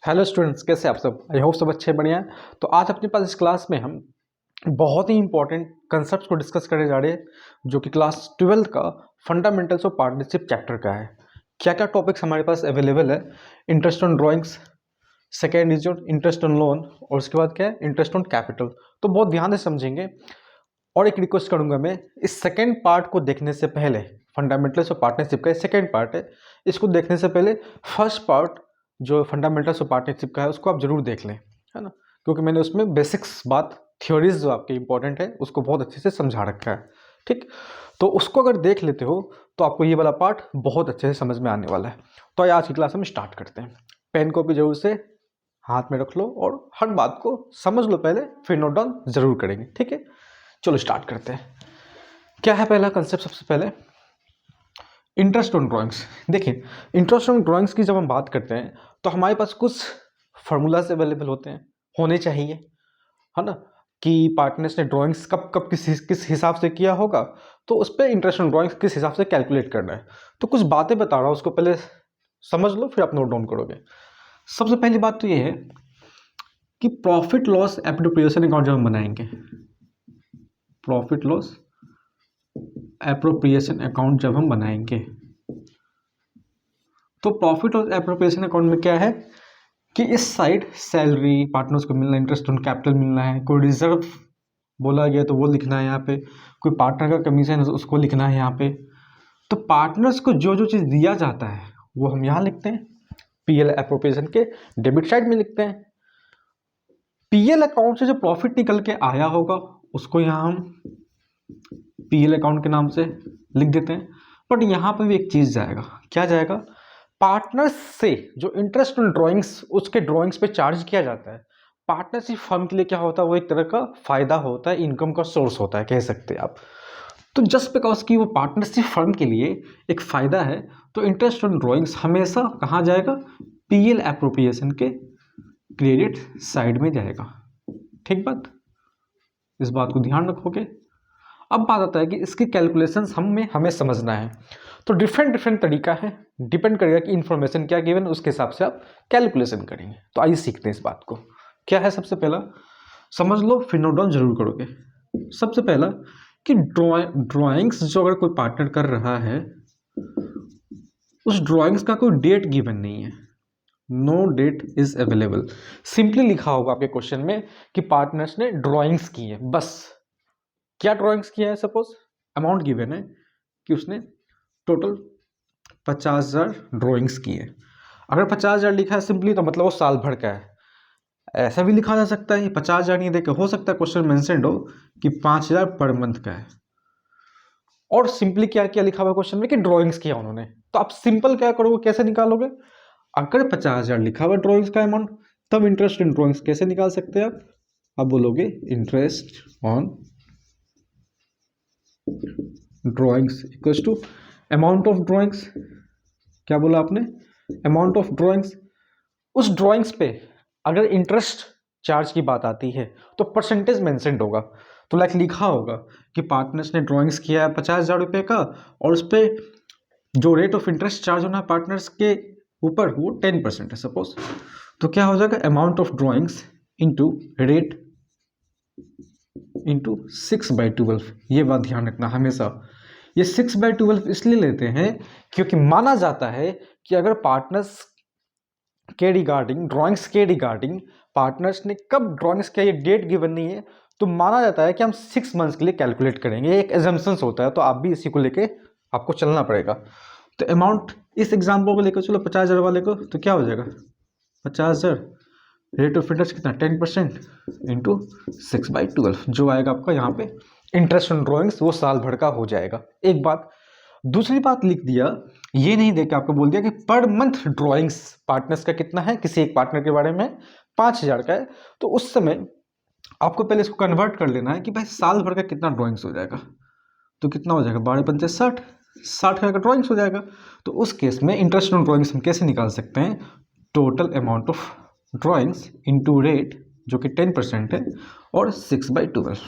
Hello students, कैसे आप सब? आई होप सब अच्छे बढ़िया हैं। तो आज अपने पास इस क्लास में हम बहुत ही इंपॉर्टेंट कंसेप्ट को डिस्कस करने जा रहे हैं जो कि क्लास 12 का फंडामेंटल्स ऑफ पार्टनरशिप चैप्टर का है। क्या क्या टॉपिक्स हमारे पास अवेलेबल है? Interest on drawings, second is your interest on loan, और उसके बाद क्या है? Interest on capital. तो बहुत ध्यान से समझेंगे। और एक रिक्वेस्ट करूंगा मैं, इस सेकेंड पार्ट को देखने से पहले, फंडामेंटल्स ऑफ पार्टनरशिप का सेकेंड पार्ट है, इसको देखने से पहले फर्स्ट पार्ट जो फंडामेंटल्स ऑफ पार्टनरशिप का है उसको आप जरूर देख लें, है ना? क्योंकि मैंने उसमें बेसिक्स बात, थ्योरीज जो आपके इंपॉर्टेंट है उसको बहुत अच्छे से समझा रखा है। ठीक, तो उसको अगर देख लेते हो तो आपको ये वाला पार्ट बहुत अच्छे से समझ में आने वाला है। तो आइए आज की क्लास हम स्टार्ट करते हैं। पेन कॉपी जरूर से हाथ में रख लो और हर बात को समझ लो पहले, फिर नोट डाउन जरूर करेंगे। ठीक है, चलो स्टार्ट करते हैं। क्या है पहला कंसेप्ट? सबसे पहले इंटरेस्ट ऑन ड्राइंग्स। देखिए, इंटरेस्ट ऑन ड्राइंग्स की जब हम बात करते हैं तो हमारे पास कुछ फार्मूलाज अवेलेबल होते हैं, होने चाहिए, है ना? कि पार्टनर्स ने ड्राइंग्स कब कब किस हिसाब से किया होगा, तो उस पर इंटरेस्ट ऑन ड्राइंग्स किस हिसाब से कैलकुलेट करना है। तो कुछ बातें बता रहा हूँ, उसको पहले समझ लो फिर आप नोट डाउन करोगे। सबसे पहली बात तो ये है कि प्रॉफिट लॉस एप्रोप्रिएशन अकाउंट जब हम बनाएंगे, प्रॉफिट लॉस एप्रोप्रिएशन अकाउंट जब हम बनाएंगे, तो प्रॉफिट और एप्रोप्रिएशन अकाउंट में क्या है कि इस साइड सैलरी पार्टनर्स को मिलना, इंटरेस्ट ऑन कैपिटल मिलना है, कोई रिजर्व बोला गया तो वो लिखना है यहाँ पे, कोई पार्टनर का कमीशन है तो उसको लिखना है यहाँ पे। तो पार्टनर्स को जो जो चीज़ दिया जाता है वो हम यहाँ लिखते हैं, पीएल एप्रोप्रिएशन के डेबिट साइड में लिखते हैं। पीएल अकाउंट से जो प्रॉफिट निकल के आया होगा उसको यहाँ हम पीएल अकाउंट के नाम से लिख देते हैं। बट यहाँ पे भी एक चीज़ जाएगा, क्या जाएगा? पार्टनर्स से जो इंटरेस्ट ऑन ड्राइंग्स उसके ड्राइंग्स पे चार्ज किया जाता है, पार्टनरशिप फर्म के लिए क्या होता है, वो एक तरह का फायदा होता है, इनकम का सोर्स होता है, कह सकते हैं आप। तो जस्ट बिकॉज कि वो पार्टनरशिप फर्म के लिए एक फायदा है, तो इंटरेस्ट ऑन ड्राइंग्स हमेशा कहाँ जाएगा? पीएल एप्रोप्रिएशन के क्रेडिट साइड में जाएगा। ठीक बात, इस बात को ध्यान रखोगे। अब बात आता है कि इसकी कैलकुलेशंस हमें समझना है। तो डिफरेंट तरीका है, डिपेंड करेगा कि इन्फॉर्मेशन क्या गिवन, उसके हिसाब से आप कैलकुलेशन करेंगे। तो आइए सीखते हैं इस बात को। क्या है? सबसे पहला समझ लो, फिर नोट डाउन जरूर करोगे। सबसे पहला कि ड्राइंग्स जो अगर कोई पार्टनर कर रहा है, उस ड्राइंग्स का कोई डेट गिवन नहीं है, no date is available. Simply लिखा होगा आपके क्वेश्चन में कि पार्टनर्स ने ड्राइंग्स की है, बस। क्या ड्राइंग्स किया है? सपोज अमाउंट गिवन है कि उसने टोटल 50,000 ड्राइंग्स की है। अगर 50,000 लिखा है सिंपली, तो मतलब वो साल भर का है। ऐसा भी लिखा जा सकता है, 50,000 नहीं देकर हो सकता है क्वेश्चन मेंशन हो कि 5,000 पर मंथ का है। और सिंपली क्या क्या लिखा हुआ क्वेश्चन में कि ड्राइंग्स किया उन्होंने। तो आप सिंपल क्या करोगे, कैसे निकालोगे? अगर 50,000 लिखा हुआ ड्राइंग्स का अमाउंट, तब इंटरेस्ट इन ड्राइंग्स कैसे निकाल सकते हैं आप बोलोगे interest on drawings equals to amount of drawings. क्या बोला आपने? Amount of drawings. उस ड्राइंग्स पे अगर इंटरेस्ट चार्ज की बात आती है तो परसेंटेज मेंशन्ड होगा। तो लाइक लिखा होगा कि पार्टनर्स ने ड्राइंग्स किया है 50,000 रुपये का, और उस पर जो रेट ऑफ इंटरेस्ट चार्ज होना है पार्टनर्स के ऊपर वो 10% है सपोज। तो क्या हो जाएगा? Amount of drawings into rate into 6/12। ये बात ध्यान रखना हमेशा। ये 6/12 इसलिए लेते हैं क्योंकि माना जाता है कि अगर पार्टनर्स के रिगार्डिंग, ड्राइंग्स के रिगार्डिंग पार्टनर्स ने कब ड्राइंग्स किया, ये डेट गिवन नहीं है, तो माना जाता है कि हम 6 मंथ्स के लिए कैलकुलेट करेंगे। एक एजम्पशंस होता है, तो आप भी इसी को लेके आपको चलना पड़ेगा। तो अमाउंट इस एग्जाम्पल को लेकर चलो 50,000 वाले को, तो क्या हो जाएगा? 50,000 रेट ऑफ इंटरेस्ट कितना? 10% इंटू 6/12, जो आएगा आपका यहाँ पे इंटरेस्ट ऑन ड्राइंग्स, वो साल भर का हो जाएगा। एक बात। दूसरी बात लिख दिया, ये नहीं देके आपको बोल दिया कि पर मंथ ड्राइंग्स पार्टनर्स का कितना है, किसी एक पार्टनर के बारे में 5,000 का है, तो उस समय आपको पहले इसको कन्वर्ट कर लेना है कि भाई साल भर का कितना ड्राइंग्स हो जाएगा। तो कितना हो जाएगा? 12×5 = 60, 60 का ड्राइंग्स हो जाएगा। तो उस केस में इंटरेस्ट ऑन ड्राइंग्स हम कैसे निकाल सकते हैं? Total amount of drawings into rate जो कि 10% है, और 6/12।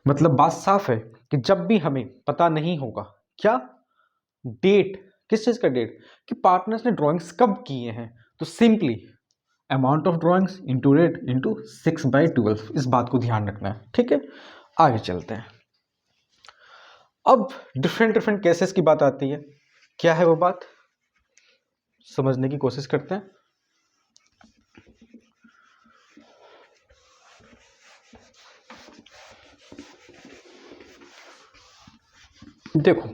मतलब बात साफ है कि जब भी हमें पता नहीं होगा क्या डेट, किस चीज का डेट, कि पार्टनर्स ने ड्राइंग्स कब किए हैं, तो simply amount of drawings into rate into 6/12, इस बात को ध्यान रखना है, ठीक है। आगे चलते हैं। अब डिफरेंट डिफरेंट केसेस की बात आती है। क्या है वो बात, समझने की कोशिश करते हैं। देखो,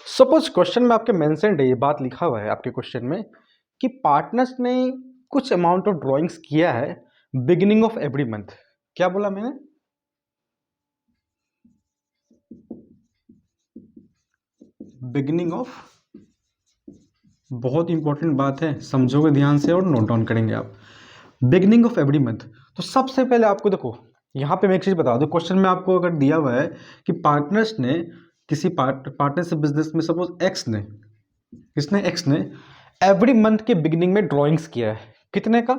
सपोज क्वेश्चन में आपके मेंशन्ड है, ये बात लिखा हुआ है आपके क्वेश्चन में कि पार्टनर्स ने कुछ अमाउंट ऑफ ड्राइंग्स किया है बिगिनिंग ऑफ एवरी मंथ। क्या बोला मैंने, बिगिनिंग ऑफ, बहुत इंपॉर्टेंट बात है, समझोगे ध्यान से और नोट डाउन करेंगे आप। बिगिनिंग ऑफ एवरी मंथ, तो सबसे पहले आपको देखो यहाँ पे मैं एक चीज बता दूं, क्वेश्चन में आपको अगर दिया हुआ है कि पार्टनर्स ने किसी पार्टनरशिप बिजनेस में सपोज एक्स ने एवरी मंथ के बिगिनिंग में ड्राइंग्स किया है, कितने का,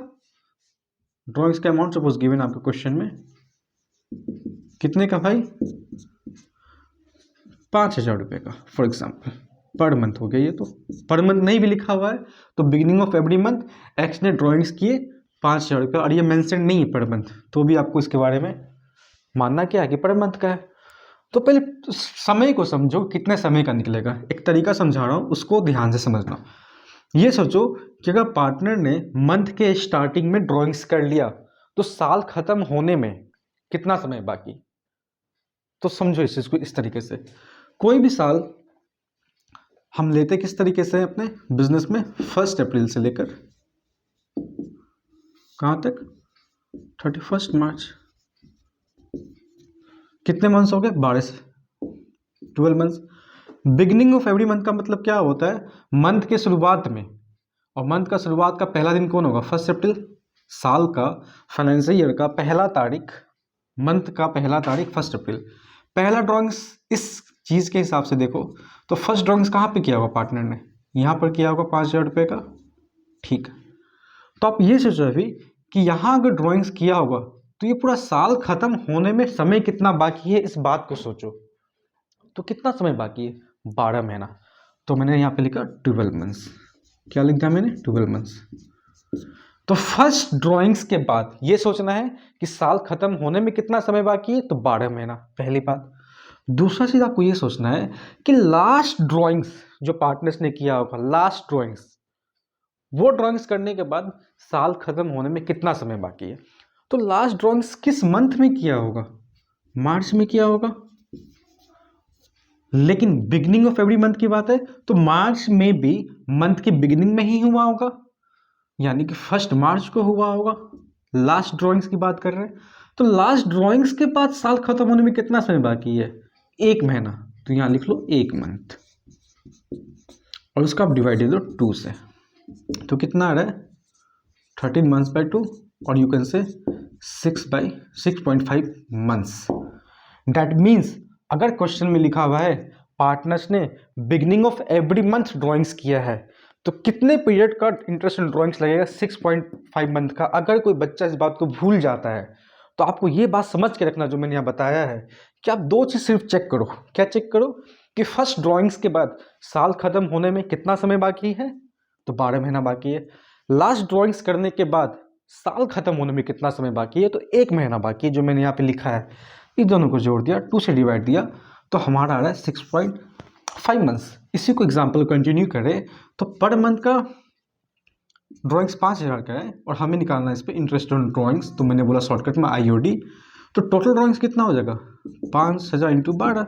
ड्राइंग्स का अमाउंट सपोज गिवन आपके क्वेश्चन में कितने का भाई, 5,000 रुपये का फॉर एग्जाम्पल, पर मंथ हो गया ये, तो पर मंथ नहीं भी लिखा हुआ है तो beginning of every month x ने ड्राइंग्स किए 5,000 रुपये, और ये मेंशन नहीं है पर मंथ, तो भी आपको इसके बारे में मानना क्या है कि पर मंथ का है। तो पहले समय को समझो, कितने समय का निकलेगा, एक तरीका समझा रहा हूँ, उसको ध्यान से समझना। ये सोचो कि अगर पार्टनर ने मंथ के स्टार्टिंग में ड्राइंग्स कर लिया तो साल खत्म होने में कितना समय बाकी, तो समझो इस चीज को इस तरीके से। कोई भी साल हम लेते किस तरीके से अपने बिजनेस में, 1 अप्रैल से लेकर कहाँ तक, 31 मार्च, कितने मंथ्स हो गए, 12 से 12 months. Beginning of every month का मतलब क्या होता है, मंथ के शुरुआत में, और मंथ का शुरुआत का पहला दिन कौन होगा, 1 अप्रैल, साल का फाइनेंशियल ईयर का पहला तारीख, मंथ का पहला तारीख 1 अप्रैल। पहला ड्राइंग्स इस चीज के हिसाब से देखो तो फर्स्ट ड्राइंग्स कहाँ पे किया होगा पार्टनर ने, यहाँ पर किया होगा 5,000 रुपये का, ठीक है। तो आप ये सोचो अभी कि यहाँ अगर ड्राइंग्स किया होगा तो ये पूरा साल खत्म होने में समय कितना बाकी है, इस बात को सोचो, तो कितना समय बाकी है, 12 महीना। तो मैंने यहाँ पे लिखा 12 मंथ्स, क्या लिख दिया मैंने, 12 मंथ्स। तो फर्स्ट ड्राइंग्स के बाद ये सोचना है कि साल खत्म होने में कितना समय बाकी है, तो 12 महीना, पहली बात। दूसरा चीज आपको ये सोचना है कि लास्ट ड्राइंग्स जो पार्टनर्स ने किया होगा, लास्ट ड्राइंग्स, वो ड्राइंग्स करने के बाद साल खत्म होने में कितना समय बाकी है। तो लास्ट ड्राइंग्स किस मंथ में किया होगा, मार्च में किया होगा, लेकिन बिगिनिंग ऑफ एवरी मंथ की बात है तो मार्च में भी मंथ के बिगिनिंग में ही हुआ होगा, यानी कि 1 मार्च को हुआ होगा। लास्ट ड्राइंग्स की बात कर रहे हैं, तो लास्ट ड्राइंग्स के बाद साल खत्म होने में कितना समय बाकी है, 1 महीना, तो यहां लिख लो 1 मंथ, और उसका आप डिवाइड दे दो 2 से, तो कितना आ रहा है 13 मंथ्स बाई 2, और you can say 6/6.5 months. That means अगर क्वेश्चन में लिखा हुआ है पार्टनर्स ने beginning of every month drawings किया है तो कितने पीरियड का इंटरेस्ट इन ड्राइंग्स लगेगा, 6.5 मंथ का। अगर कोई बच्चा इस बात को भूल जाता है तो आपको ये बात समझ के रखना जो मैंने यहाँ बताया है कि आप 2 चीज सिर्फ चेक करो, क्या चेक करो कि फर्स्ट ड्राइंग्स के बाद साल खत्म होने में कितना समय बाकी है, तो 12 महीना बाकी है। लास्ट ड्राइंग्स करने के बाद साल खत्म होने में कितना समय बाकी है, तो 1 महीना बाकी है, जो मैंने यहाँ पे लिखा है। इन दोनों को जोड़ दिया, 2 से डिवाइड दिया, तो हमारा आ रहा है 6.5 मंथ्स। इसी को एग्जाम्पल कंटिन्यू करें तो पर मंथ का ड्राइंग्स 5,000 का है और हमें निकालना है इस पर इंटरेस्ट ऑन ड्राइंग्स, तो मैंने बोला शॉर्टकट में IOD, तो टोटल ड्राइंग्स कितना हो जाएगा 5,000 इंटू 12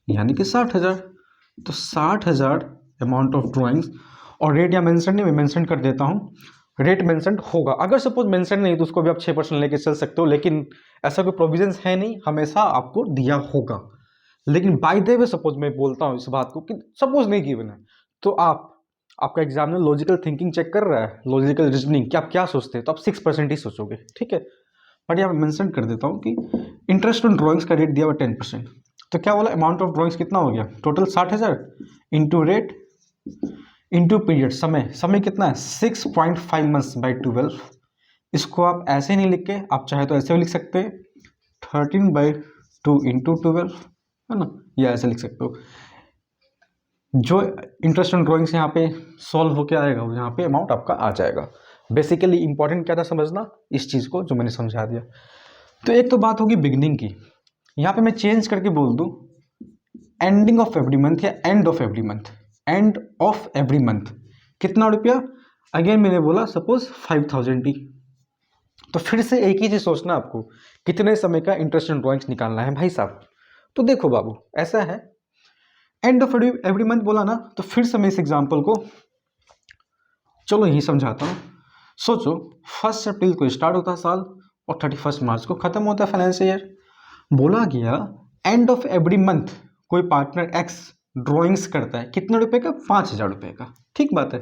यानी कि 60,000। तो 60,000 अमाउंट ऑफ ड्राइंग्स, और रेट या मेंशन नहीं, मैं मेंशन कर देता हूँ, रेट मेंशन होगा। अगर सपोज मेंशन नहीं तो उसको भी आप 6% लेके चल सकते हो, लेकिन ऐसा कोई प्रोविजंस है नहीं, हमेशा आपको दिया होगा। लेकिन बाय द वे सपोज मैं बोलता हूँ इस बात को कि सपोज नहीं गिवन है तो आपका एग्जाम में लॉजिकल थिंकिंग चेक कर रहा है, लॉजिकल रीजनिंग, कि आप क्या सोचते हैं, तो आप 6% ही सोचोगे, ठीक है। बट यहाँ मेंशन कर देता हूँ कि इंटरेस्ट ऑन ड्राइंग्स का रेट दिया हुआ 10%, तो क्या बोला अमाउंट ऑफ ड्राइंग्स कितना हो गया total 60,000 into rate into period, समय कितना है 6.5 मंथ्स बाई 12। इसको आप ऐसे नहीं लिख के आप चाहे तो ऐसे भी लिख सकते हैं 13/2 इंटू 12, है ना, या ऐसे लिख सकते हो। जो इंटरेस्ट ऑन ड्राइंग्स यहाँ पे सॉल्व होके आएगा वो यहाँ पे अमाउंट आपका आ जाएगा। बेसिकली इंपॉर्टेंट क्या था समझना इस चीज़ को जो मैंने समझा दिया। तो एक तो बात होगी बिगनिंग की, यहाँ पे मैं चेंज करके बोल दूँ एंडिंग ऑफ एवरी मंथ या end of every month, end of every month कितना रुपया, अगेन मैंने बोला सपोज 5000 टी। तो फिर से एक ही चीज़ सोचना आपको, कितने समय का इंटरेस्ट इन ड्रॉइंग्स निकालना है भाई साहब। तो देखो बाबू ऐसा है, एंड ऑफ एवरी मंथ बोला ना, तो फिर से मैं इस एग्जाम्पल को चलो यही समझाता हूँ। सोचो 1 अप्रैल को स्टार्ट होता है साल और 31 मार्च को ख़त्म होता है फाइनेंशियल ईयर। बोला गया एंड ऑफ एवरी मंथ कोई पार्टनर एक्स ड्राइंग्स करता है कितने रुपए का, 5000 रुपये का। ठीक बात है।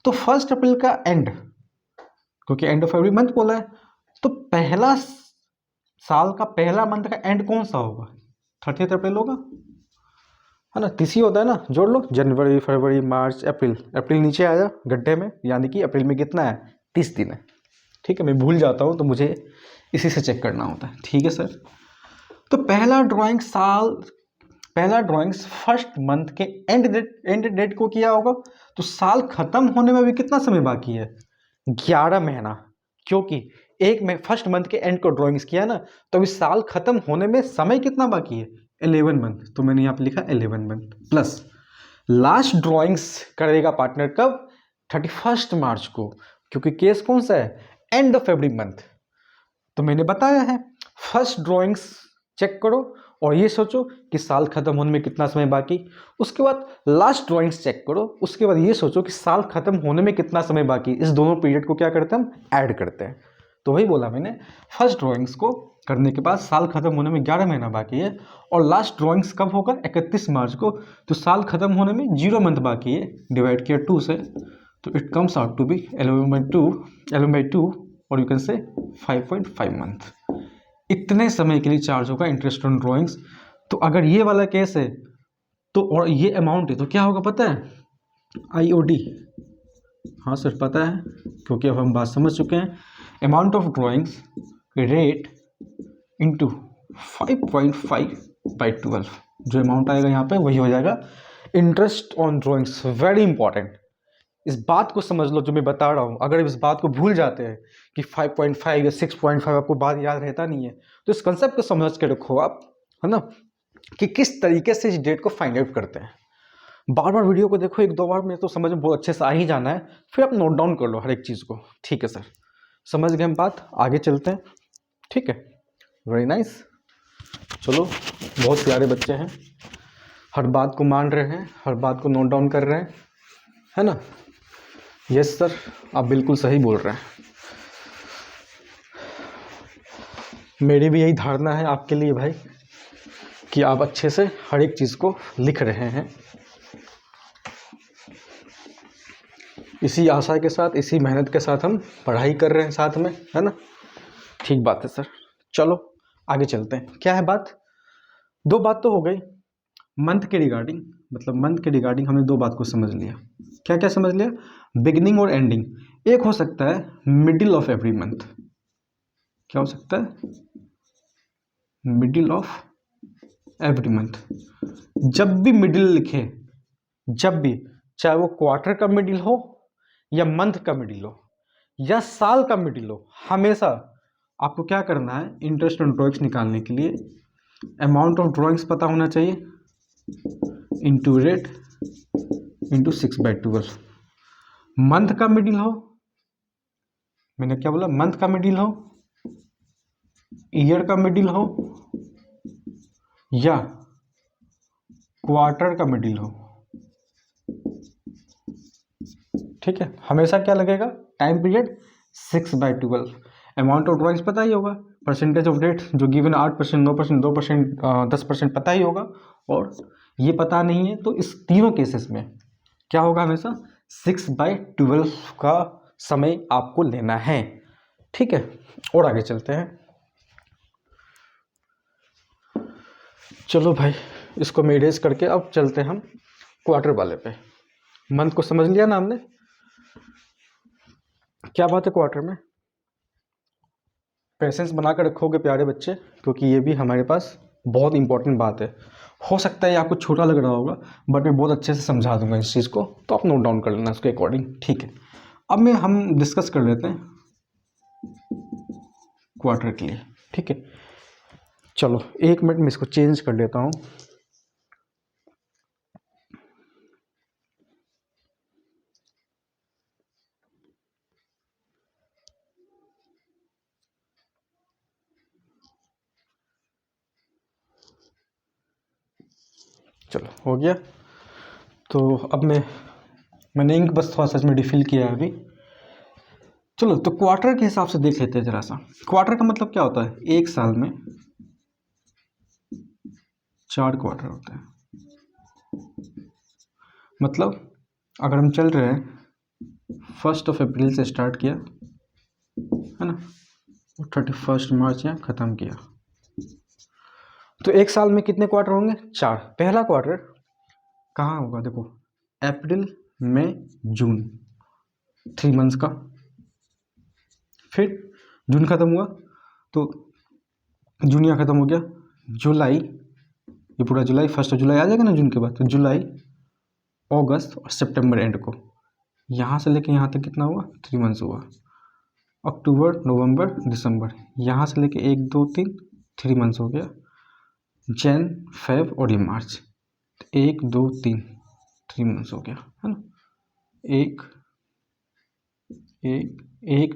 तो 1 अप्रैल का एंड, क्योंकि एंड ऑफ एवरी मंथ बोला है, तो पहला साल का पहला मंथ का एंड कौन सा होगा, 30 अप्रैल होगा, है ना। 30 होता है ना, जोड़ लो, जनवरी फरवरी मार्च अप्रैल, अप्रैल नीचे आया गड्ढे में, यानी कि अप्रैल में कितना है, 30 दिन है। ठीक है, मैं भूल जाता हूँ तो मुझे इसी से चेक करना होता है। ठीक है सर। तो पहला ड्राइंग्स फर्स्ट मंथ के एंड डेट को किया होगा, तो साल खत्म होने में भी कितना समय बाकी है, 11 महीना। क्योंकि एक में फर्स्ट मंथ के एंड को ड्राइंग्स किया ना, तो अभी साल खत्म होने में समय कितना बाकी है, 11 मंथ। तो मैंने यहाँ पे लिखा 11 मंथ प्लस लास्ट ड्राइंग्स करेगा पार्टनर कब, 31 मार्च को, क्योंकि केस कौन सा है, एंड ऑफ एवरी मंथ। तो मैंने बताया है फर्स्ट ड्राइंग्स चेक करो और ये सोचो कि साल खत्म होने में कितना समय बाकी, उसके बाद लास्ट ड्राइंग्स चेक करो, उसके बाद ये सोचो कि साल खत्म होने में कितना समय बाकी। इस दोनों पीरियड को क्या करते हैं हम, ऐड करते हैं। तो वही बोला मैंने, फर्स्ट ड्राइंग्स को करने के बाद साल खत्म होने में 11 महीना बाकी है, और लास्ट ड्राइंग्स कब होगा, 31 मार्च को, तो साल खत्म होने में 0 मंथ बाकी है, डिवाइड किया 2 से, तो it comes out to be 11/2 और यू कैन से 5.5 मंथ। इतने समय के लिए चार्ज होगा इंटरेस्ट ऑन ड्राइंग्स। तो अगर ये वाला केस है तो, और ये अमाउंट है, तो क्या होगा पता है, IOD। हाँ सर पता है, क्योंकि अब हम बात समझ चुके हैं। Amount of drawings rate into 5.5/12, जो अमाउंट आएगा यहाँ पे वही हो जाएगा interest on drawings. Very important, इस बात को समझ लो जो मैं बता रहा हूँ। अगर इस बात को भूल जाते हैं कि 5.5 या 6.5, आपको बात याद रहता नहीं है, तो इस कंसेप्ट को समझ के रखो आप, है ना, कि किस तरीके से इस डेट को फाइंड आउट करते हैं। बार बार वीडियो को देखो, 1-2 बार में तो समझ में बहुत अच्छे से आ ही जाना है, फिर आप नोट डाउन कर लो हर एक चीज़ को। ठीक है सर, समझ गए हम बात, आगे चलते हैं। ठीक है, वेरी नाइस। चलो, बहुत प्यारे बच्चे हैं, हर बात को मान रहे हैं, हर बात को नोट डाउन कर रहे हैं, है ना। यस सर, आप बिल्कुल सही बोल रहे हैं। मेरी भी यही धारणा है आपके लिए भाई, कि आप अच्छे से हर एक चीज़ को लिख रहे हैं। इसी आशा के साथ, इसी मेहनत के साथ हम पढ़ाई कर रहे हैं साथ में, है ना। ठीक बात है सर। चलो आगे चलते हैं। क्या है बात, 2 बात तो हो गई मंथ के रिगार्डिंग, मतलब मंथ के रिगार्डिंग हमने 2 बात को समझ लिया। क्या क्या समझ लिया, बिगिनिंग और एंडिंग। एक हो सकता है मिडिल ऑफ एवरी मंथ, क्या हो सकता है, मिडिल ऑफ एवरी मंथ। जब भी मिडिल लिखे, जब भी, चाहे वो क्वार्टर का मिडिल हो या मंथ का मिडिल हो या साल का मिडिल हो, हमेशा आपको क्या करना है, इंटरेस्ट ऑन ड्राइंग्स निकालने के लिए अमाउंट ऑफ ड्राइंग्स पता होना चाहिए, इंटू रेट इंटू 6/12। मंथ का मिडिल हो, मैंने क्या बोला, मंथ का मिडिल हो, ईयर का मिडिल हो या क्वार्टर का मिडिल हो। ठीक है, हमेशा क्या लगेगा, time period 6/12। Amount of drawings पता ही होगा, परसेंटेज ऑफ रेट जो गिवन 8%, 9%, 2%, 10% पता ही होगा, और ये पता नहीं है, तो इस तीनों केसेस में क्या होगा, हमेशा 6/12 का समय आपको लेना है। ठीक है, और आगे चलते हैं। चलो भाई, इसको मैं इरेज करके अब चलते हैं हम क्वार्टर वाले पे। मंथ को समझ लिया ना हमने, क्या बात है क्वार्टर में। पेशेंस बना कर रखोगे प्यारे बच्चे, क्योंकि ये भी हमारे पास बहुत इंपॉर्टेंट बात है। हो सकता है आपको छोटा लग रहा होगा, बट मैं बहुत अच्छे से समझा दूंगा इस चीज़ को, तो आप नोट डाउन कर लेना उसके अकॉर्डिंग। ठीक है, अब में हम डिस्कस कर लेते हैं क्वार्टर के लिए, ठीक है। चलो 1 मिनट में इसको चेंज कर लेता हूँ। चलो हो गया। तो अब मैंने इंक बस थोड़ा सच में रिफिल किया है अभी। चलो तो क्वार्टर के हिसाब से देख लेते हैं जरा सा। क्वार्टर का मतलब क्या होता है, एक साल में 4 क्वार्टर होते हैं। मतलब अगर हम चल रहे हैं 1 अप्रैल से स्टार्ट किया है ना, 31 मार्च यहाँ ख़त्म किया, तो एक साल में कितने क्वार्टर होंगे, 4। पहला क्वार्टर कहाँ होगा, देखो अप्रैल मई जून, 3 मंथ्स का। फिर जून ख़त्म हुआ तो जून यहाँ ख़त्म हो गया, जुलाई, ये पूरा जुलाई, 1 जुलाई आ जाएगा ना जून के बाद, तो जुलाई अगस्त और सितंबर एंड को, यहाँ से लेके यहाँ तक कितना हुआ, 3 मंथ्स हुआ। अक्टूबर नवंबर दिसंबर, यहाँ से लेके 1 2 3 3 मंथ्स हो गया। जैन फेब और ये मार्च, 1 2 3 3 मंथ्स हो गया, है ना। 1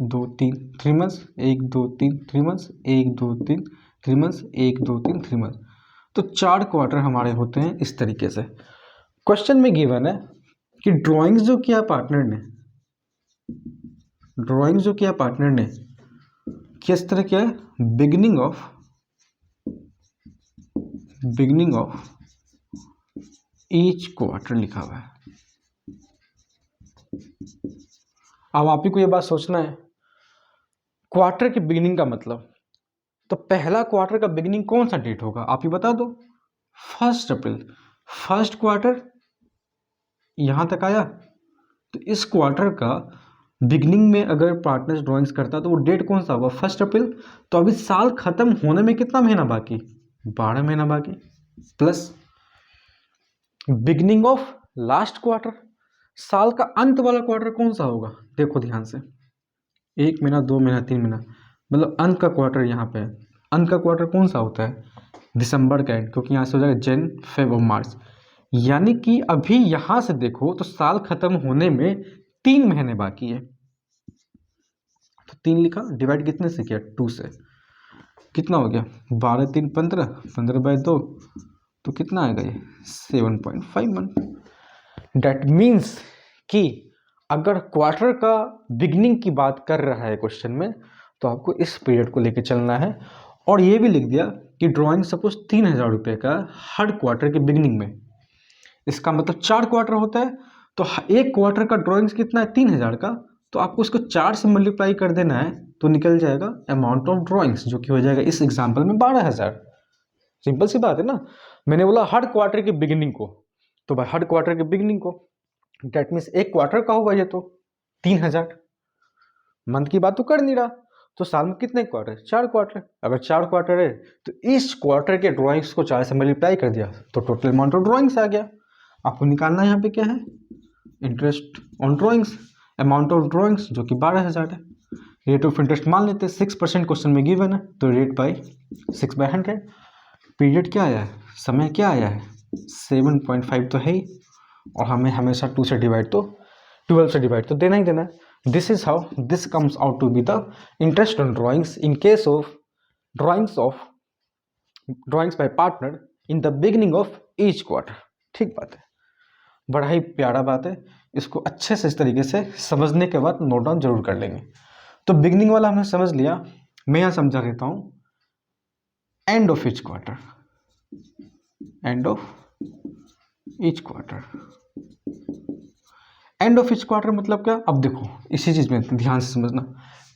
2 3 3 मंथ्स, 1 2 3 3 मंथ्स, 1 2 3 3 मंथ्स, 1 2 3 3 मंथ्स। तो 4 क्वार्टर हमारे होते हैं इस तरीके से। क्वेश्चन में गिवन है कि ड्राइंग्स जो किया पार्टनर ने किस तरह किया है, बिगिनिंग ऑफ ईच क्वार्टर लिखा हुआ है। अब आप ही को ये बात सोचना है, क्वार्टर की बिगिनिंग का मतलब, तो पहला क्वार्टर का बिगिनिंग कौन सा डेट होगा, आप ही बता दो। 1 अप्रैल, फर्स्ट क्वार्टर यहां तक आया, तो इस क्वार्टर का बिगिनिंग में अगर पार्टनर्स ड्राइंग्स करता तो वो डेट कौन सा होगा, 1 अप्रैल। तो अभी साल खत्म होने में कितना महीना बाकी, 12 महीना बाकी, plus beginning of last quarter, साल का अंत वाला क्वार्टर कौन सा होगा, देखो ध्यान से, 1 महीना 2 महीना 3 महीना, मतलब अंत का क्वार्टर यहाँ पे है। अंत का क्वार्टर कौन सा होता है, दिसंबर का एंड, क्योंकि यहाँ से हो जाएगा जन फेब और मार्च। यानी कि अभी यहाँ से देखो तो साल खत्म होने में 3 महीने बाकी है। तो 3 लिखा, डिवाइड कितने से किया, 2 से, कितना हो गया, 12 3 15, 15/2, तो कितना आएगा ये 7.51। डैट मीन्स कि अगर क्वार्टर का बिगनिंग की बात कर रहा है क्वेश्चन में, तो आपको इस पीरियड को लेके चलना है। और ये भी लिख दिया कि ड्राइंग सपोज 3,000 रुपये का हर क्वार्टर के बिगनिंग में, इसका मतलब 4 क्वार्टर होता है, तो एक क्वार्टर का ड्राइंग्स कितना है, 3,000 का, तो आपको इसको 4 से मल्टीप्लाई कर देना है, तो निकल जाएगा अमाउंट ऑफ ड्राइंग्स, जो कि हो जाएगा इस एग्जाम्पल में 12,000। सिंपल सी बात है ना, मैंने बोला हर क्वार्टर के बिगिनिंग को, तो भाई हर क्वार्टर के बिगिनिंग को, डेट मीन्स एक क्वार्टर का होगा ये, तो 3,000। मंथ की बात तो कर नहीं रहा, तो साल में कितने क्वार्टर, 4 क्वार्टर। अगर 4 क्वार्टर है तो इस क्वार्टर के ड्राइंग्स को 4 से मल्टीप्लाई कर दिया, तो टोटल अमाउंट ऑफ ड्राइंग्स आ गया। आपको निकालना यहाँ पे क्या है, interest on drawings, amount of drawings जो कि 12,000 है। रेट ऑफ इंटरेस्ट मान लेते हैं 6% क्वेश्चन में गिवन है, तो रेट बाई 6/100। पीरियड क्या आया है, समय क्या आया है, 7.5 तो है ही, और हमें हमेशा 2 से डिवाइड, तो 12 से डिवाइड तो देना ही देना है। This is how this comes out to be the interest on drawings in case of drawings by partner in the beginning of each quarter. ठीक बात है, बड़ा ही प्यारा बात है, इसको अच्छे से इस तरीके से समझने के बाद नोट डाउन जरूर कर लेंगे। तो बिगिनिंग वाला हमने समझ लिया, मैं यहाँ समझा देता हूँ end of each quarter, end of each quarter. End of each quarter मतलब क्या, अब देखो इसी चीज में ध्यान से समझना,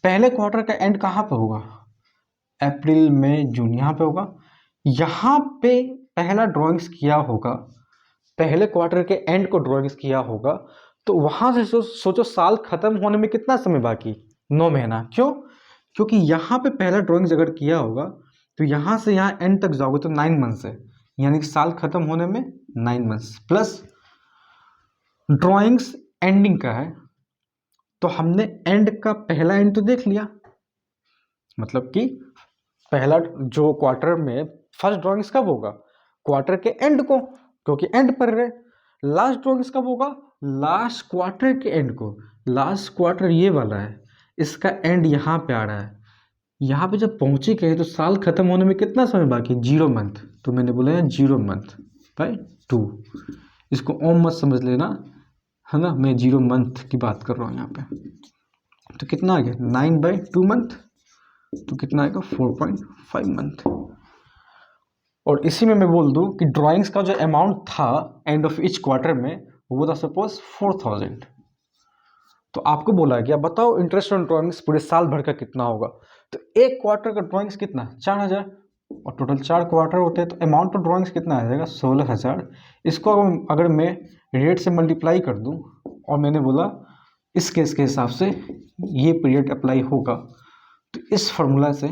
पहले क्वार्टर का एंड कहाँ पे होगा, अप्रैल मई जून, यहाँ पे होगा। यहाँ पे पहला ड्राइंग्स किया होगा, पहले क्वार्टर के एंड को ड्राइंग्स किया होगा, तो वहां से सोचो साल खत्म होने में कितना समय बाकी, 9 महीना। क्यों, क्योंकि यहाँ पे पहला ड्राइंग्स अगर किया होगा तो यहाँ से यहाँ एंड तक जाओगे तो 9 मंथ्स है, यानी कि साल खत्म होने में 9 मंथ्स, प्लस ड्राइंग्स एंडिंग का है, तो हमने एंड का पहला एंड तो देख लिया, मतलब कि पहला जो क्वार्टर में फर्स्ट ड्राइंग्स कब होगा, क्वार्टर के एंड को, क्योंकि एंड पर रहे। लास्ट ड्राइंग्स कब होगा, लास्ट क्वार्टर के एंड को। लास्ट क्वार्टर ये वाला है, इसका एंड यहाँ पे आ रहा है। यहाँ पे जब पहुंचे गए तो साल खत्म होने में कितना समय बाकी, 0 मंथ। तो मैंने बोला है 0 मंथ बाय 2। इसको ओम मत समझ लेना, है ना, मैं 0 मंथ की बात कर रहा हूँ यहाँ पे। तो कितना आ गया, 9/2 मंथ, तो कितना आएगा 4.5 मंथ। और इसी में मैं बोल दूं कि ड्राइंग्स का जो अमाउंट था एंड ऑफ ईच क्वार्टर में, वो था सपोज 4000। तो आपको बोला गया बताओ इंटरेस्ट ऑन ड्राइंग्स पूरे साल भर का कितना होगा। तो एक क्वार्टर का ड्राइंग्स कितना, 4000, और टोटल 4 क्वार्टर होते हैं, तो अमाउंट ऑफ ड्राइंग्स कितना आ जाएगा, 16000। इसको अगर मैं रेट से मल्टीप्लाई कर दूं, और मैंने बोला इस केस के हिसाब से ये पीरियड अप्लाई होगा, तो इस फॉर्मूला से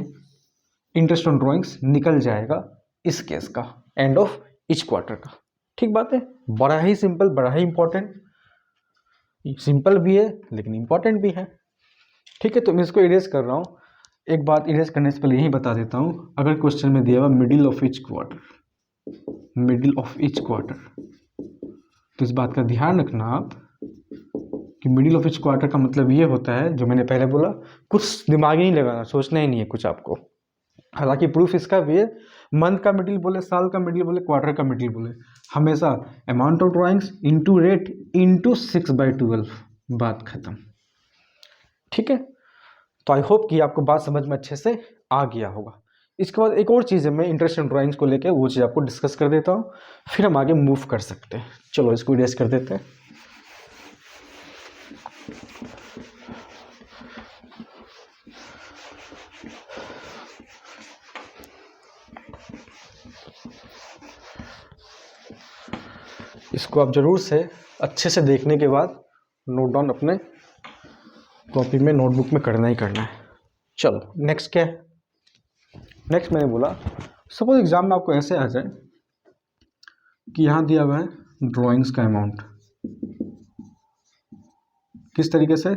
इंटरेस्ट ऑन ड्राइंग्स निकल जाएगा इस केस का, एंड ऑफ ईच क्वार्टर का। ठीक बात है, बड़ा ही सिंपल, बड़ा ही इंपॉर्टेंट, सिंपल भी है लेकिन इंपॉर्टेंट भी है। ठीक है, तो मैं इसको इरेज कर रहा हूँ। एक बात इरेज करने से पहले यही बता देता हूँ, अगर क्वेश्चन में दिया हुआ middle of each quarter, middle of each quarter, तो इस बात का ध्यान रखना आप कि मिडिल ऑफ ईच क्वार्टर का मतलब ये होता है, जो मैंने पहले बोला, कुछ दिमाग ही नहीं लगाना, सोचना ही नहीं है कुछ आपको। हालांकि प्रूफ इसका भी है, मंथ का मिडिल बोले, साल का मिडिल बोले, क्वार्टर का मिडिल बोले, हमेशा amount of drawings into rate into 6/12, बात खत्म। ठीक है, तो आई होप कि आपको बात समझ में अच्छे से आ गया होगा। इसके बाद एक और चीज़ है, मैं इंटरेस्ट इन ड्राइंग्स को लेके वो चीज़ आपको डिस्कस कर देता हूँ, फिर हम आगे मूव कर सकते हैं। चलो इसको इरेज कर देते हैं। इसको आप जरूर से अच्छे से देखने के बाद नोट डाउन अपने कॉपी में, नोटबुक में करना ही करना है। चलो नेक्स्ट क्या है, नेक्स्ट मैंने बोला सपोज एग्जाम में आपको ऐसे आ जाए कि यहाँ दिया हुआ है ड्राइंग्स का अमाउंट, किस तरीके से,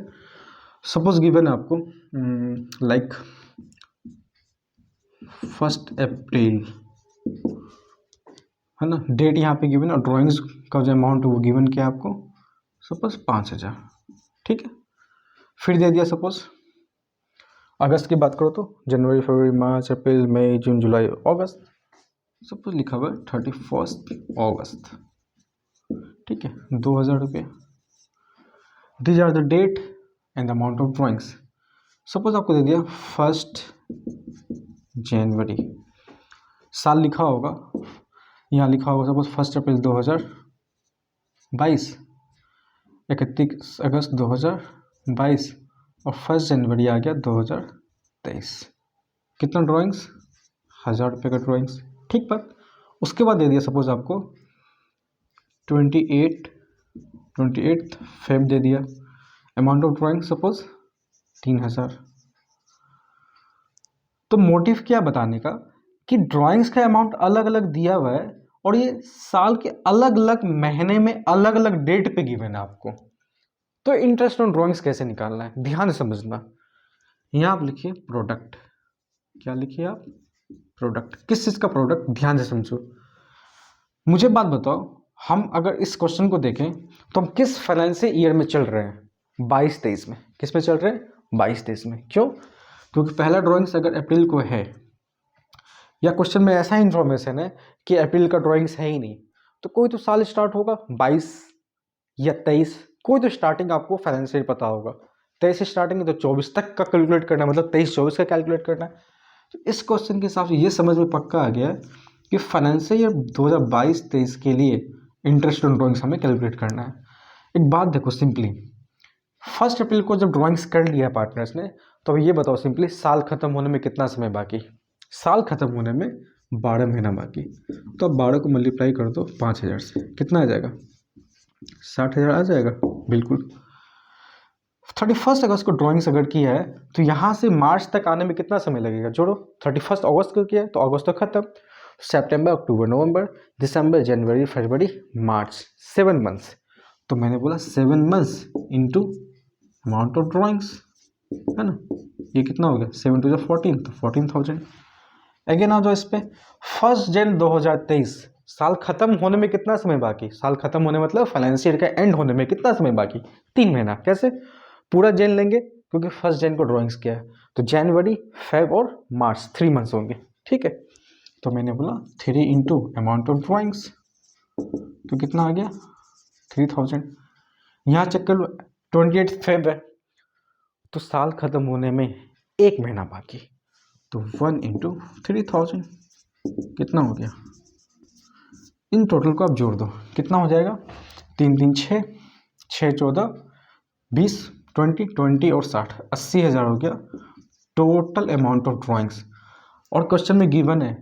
सपोज गिवन है आपको लाइक 1 अप्रैल, है ना, डेट यहाँ पे गिवन, और ड्राइंग्स का जो अमाउंट है वो गिवन क्या है आपको, सपोज 5000। ठीक है, फिर दे दिया सपोज अगस्त की बात करो तो जनवरी, फरवरी, मार्च, अप्रैल, मई, जून, जुलाई, अगस्त, सपोज लिखा हुआ है 31 अगस्त। ठीक है, 2000 रुपये। These are the date and the amount of drawings. Suppose आपको दे दिया 1 जनवरी, साल लिखा होगा, यहाँ लिखा होगा सपोज 1 अप्रैल 2022, 31 अगस्त 2022, और 1 जनवरी आ गया 2023। कितना ड्राइंग्स, 1000 रुपये का ड्राइंग्स। ठीक बात। उसके बाद दे दिया सपोज आपको 28 फेब दे दिया, अमाउंट ऑफ ड्राइंग सपोज 3000। तो मोटिव क्या बताने का कि ड्राइंग्स का अमाउंट अलग अलग दिया हुआ है, और ये साल के अलग अलग महीने में अलग अलग डेट पे गिवन है आपको। तो इंटरेस्ट ऑन ड्राइंग्स कैसे निकालना है, ध्यान से समझना। यहाँ आप लिखिए प्रोडक्ट, क्या लिखिए आप, प्रोडक्ट। किस चीज़ का प्रोडक्ट, ध्यान से समझो। मुझे बात बताओ, हम अगर इस क्वेश्चन को देखें तो हम किस फाइनेंशियल ईयर में चल रहे हैं, 22-23 में। किस में चल रहे हैं, 22-23 में। क्यों, क्योंकि पहला ड्राइंग्स अगर अप्रैल को है, या क्वेश्चन में ऐसा इंफॉर्मेशन है कि अप्रैल का ड्राइंग्स है ही नहीं, तो कोई तो साल स्टार्ट होगा 22 या 23, कोई तो स्टार्टिंग आपको फाइनेंशियल पता होगा। 23 स्टार्टिंग है तो 24 तक का कैलकुलेट करना है, मतलब 23-24 का कैलकुलेट करना है। तो इस क्वेश्चन के हिसाब से ये समझ में पक्का आ गया कि फाइनेंशियल ईयर 2022-23 के लिए इंटरेस्ट ऑन ड्राइंग्स हमें कैलकुलेट करना है। एक बात देखो सिंपली, 1 अप्रैल को जब ड्राइंग्स कर लिया पार्टनर्स ने, तो अब ये बताओ सिंपली साल खत्म होने में कितना समय बाकी। साल खत्म होने में 12 महीना बाकी। तो अब 12 को मल्टीप्लाई कर दो 5000 से, कितना आ जाएगा, 60000 आ जाएगा। बिल्कुल। 31 अगस्त को ड्राइंग्स अगर किया है तो यहाँ से मार्च तक आने में कितना समय लगेगा, जोड़ो। 31 अगस्त को किया है तो अगस्त तक खत्म, सितंबर, अक्टूबर, नवंबर, दिसंबर, जनवरी, फरवरी, मार्च, 7 मंथ्स। तो मैंने बोला 7 months into amount of drawings, है ना, ये कितना हो गया 7 टू 14, तो 14,000। अगेन आ जाओ इस पे, 1 जनवरी 2023, साल खत्म होने में कितना समय बाकी, साल खत्म होने मतलब फाइनेंशियल का एंड होने में कितना समय बाकी, 3 महीना। कैसे, पूरा जन लेंगे क्योंकि 1 जनवरी को ड्राइंग्स किया है, तो जनवरी, फेब और मार्च 3 मंथ्स होंगे, ठीक है। तो मैंने बोला 3 इंटू अमाउंट ऑफ ड्राइंग्स, तो कितना आ गया 3,000। यहाँ चेक कर लो 28 फेब है, तो साल खत्म होने में 1 महीना बाकी, तो 1 इंटू 3,000 कितना हो गया, इन टोटल को आप जोड़ दो, कितना हो जाएगा, 3 3 6, 6 14 20, 20 और 60, 80,000 हो गया टोटल अमाउंट ऑफ ड्राइंग्स। और क्वेश्चन में गिवन है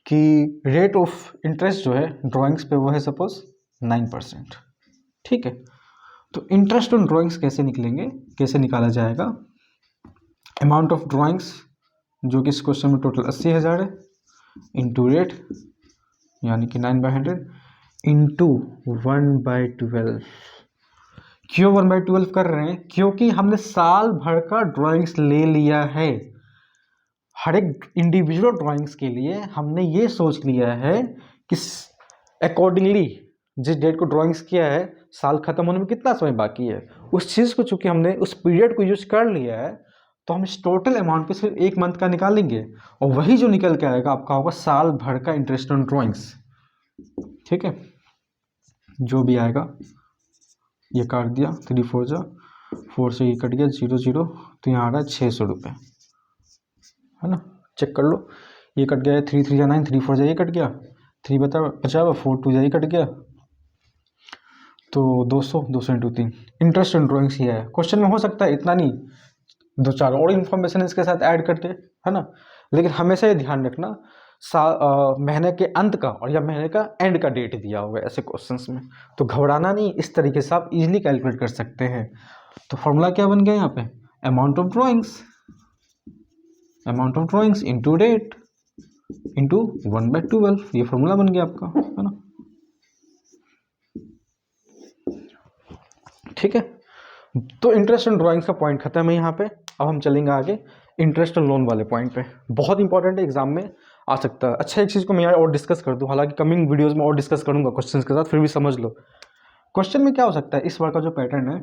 कि रेट ऑफ इंटरेस्ट जो है ड्राइंग्स पे वो है सपोज 9%, ठीक है। तो इंटरेस्ट ऑन ड्राइंग्स कैसे निकलेंगे, कैसे निकाला जाएगा, अमाउंट ऑफ ड्राइंग्स जो कि इस क्वेश्चन में टोटल 80,000 है, इंटू रेट यानी कि 9/100 इंटू 1/12। क्यों 1/12 कर रहे हैं, क्योंकि हमने साल भर का ड्राइंग्स ले लिया है। हर एक इंडिविजुअल ड्राइंग्स के लिए हमने ये सोच लिया है कि अकॉर्डिंगली जिस डेट को ड्राइंग्स किया है साल खत्म होने में कितना समय बाकी है, उस चीज़ को चूंकि हमने उस पीरियड को यूज कर लिया है, तो हम इस टोटल अमाउंट पे सिर्फ 1 मंथ का निकालेंगे और वही जो निकल के आएगा आपका होगा साल भर का इंटरेस्ट ऑन ड्राइंग्स, ठीक है। जो भी आएगा ये काट दिया, 3 4 जा 4 से ये कट गया 0 0, तो यहाँ आ रहा है 600 रुपये, है ना। चेक कर लो, ये कट गया 3 3 जा 9, 3 4 जा ये कट गया, 3 बचा 4 2 जा ये कट गया, तो 200 200 इंटू 3 इंटरेस्ट ऑन ड्राइंग्स ये है। क्वेश्चन में हो सकता है इतना नहीं, 2 4 और इन्फॉर्मेशन इसके साथ ऐड करते, है ना, लेकिन हमेशा ये ध्यान रखना महीने के अंत का और या महीने का एंड का डेट दिया होगा ऐसे क्वेश्चंस में, तो घबराना नहीं, इस तरीके से आप इजीली कैलकुलेट कर सकते हैं। तो फॉर्मूला क्या बन गया यहाँ पे, amount of drawings into date into 1/12, ये फॉर्मूला बन गया आपका, है ना, ठीक है। तो इंटरेस्ट ऑन ड्राइंग्स का पॉइंट खत्म है यहाँ पे। अब हम चलेंगे आगे इंटरेस्ट ऑन लोन वाले पॉइंट पे, बहुत इंपॉर्टेंट है, एग्जाम में आ सकता है। अच्छा, एक चीज़ को मैं यहाँ और डिस्कस कर दूँ, हालांकि कमिंग वीडियोस में और डिस्कस करूँगा क्वेश्चंस के साथ, फिर भी समझ लो। क्वेश्चन में क्या हो सकता है, इस बार का जो पैटर्न है,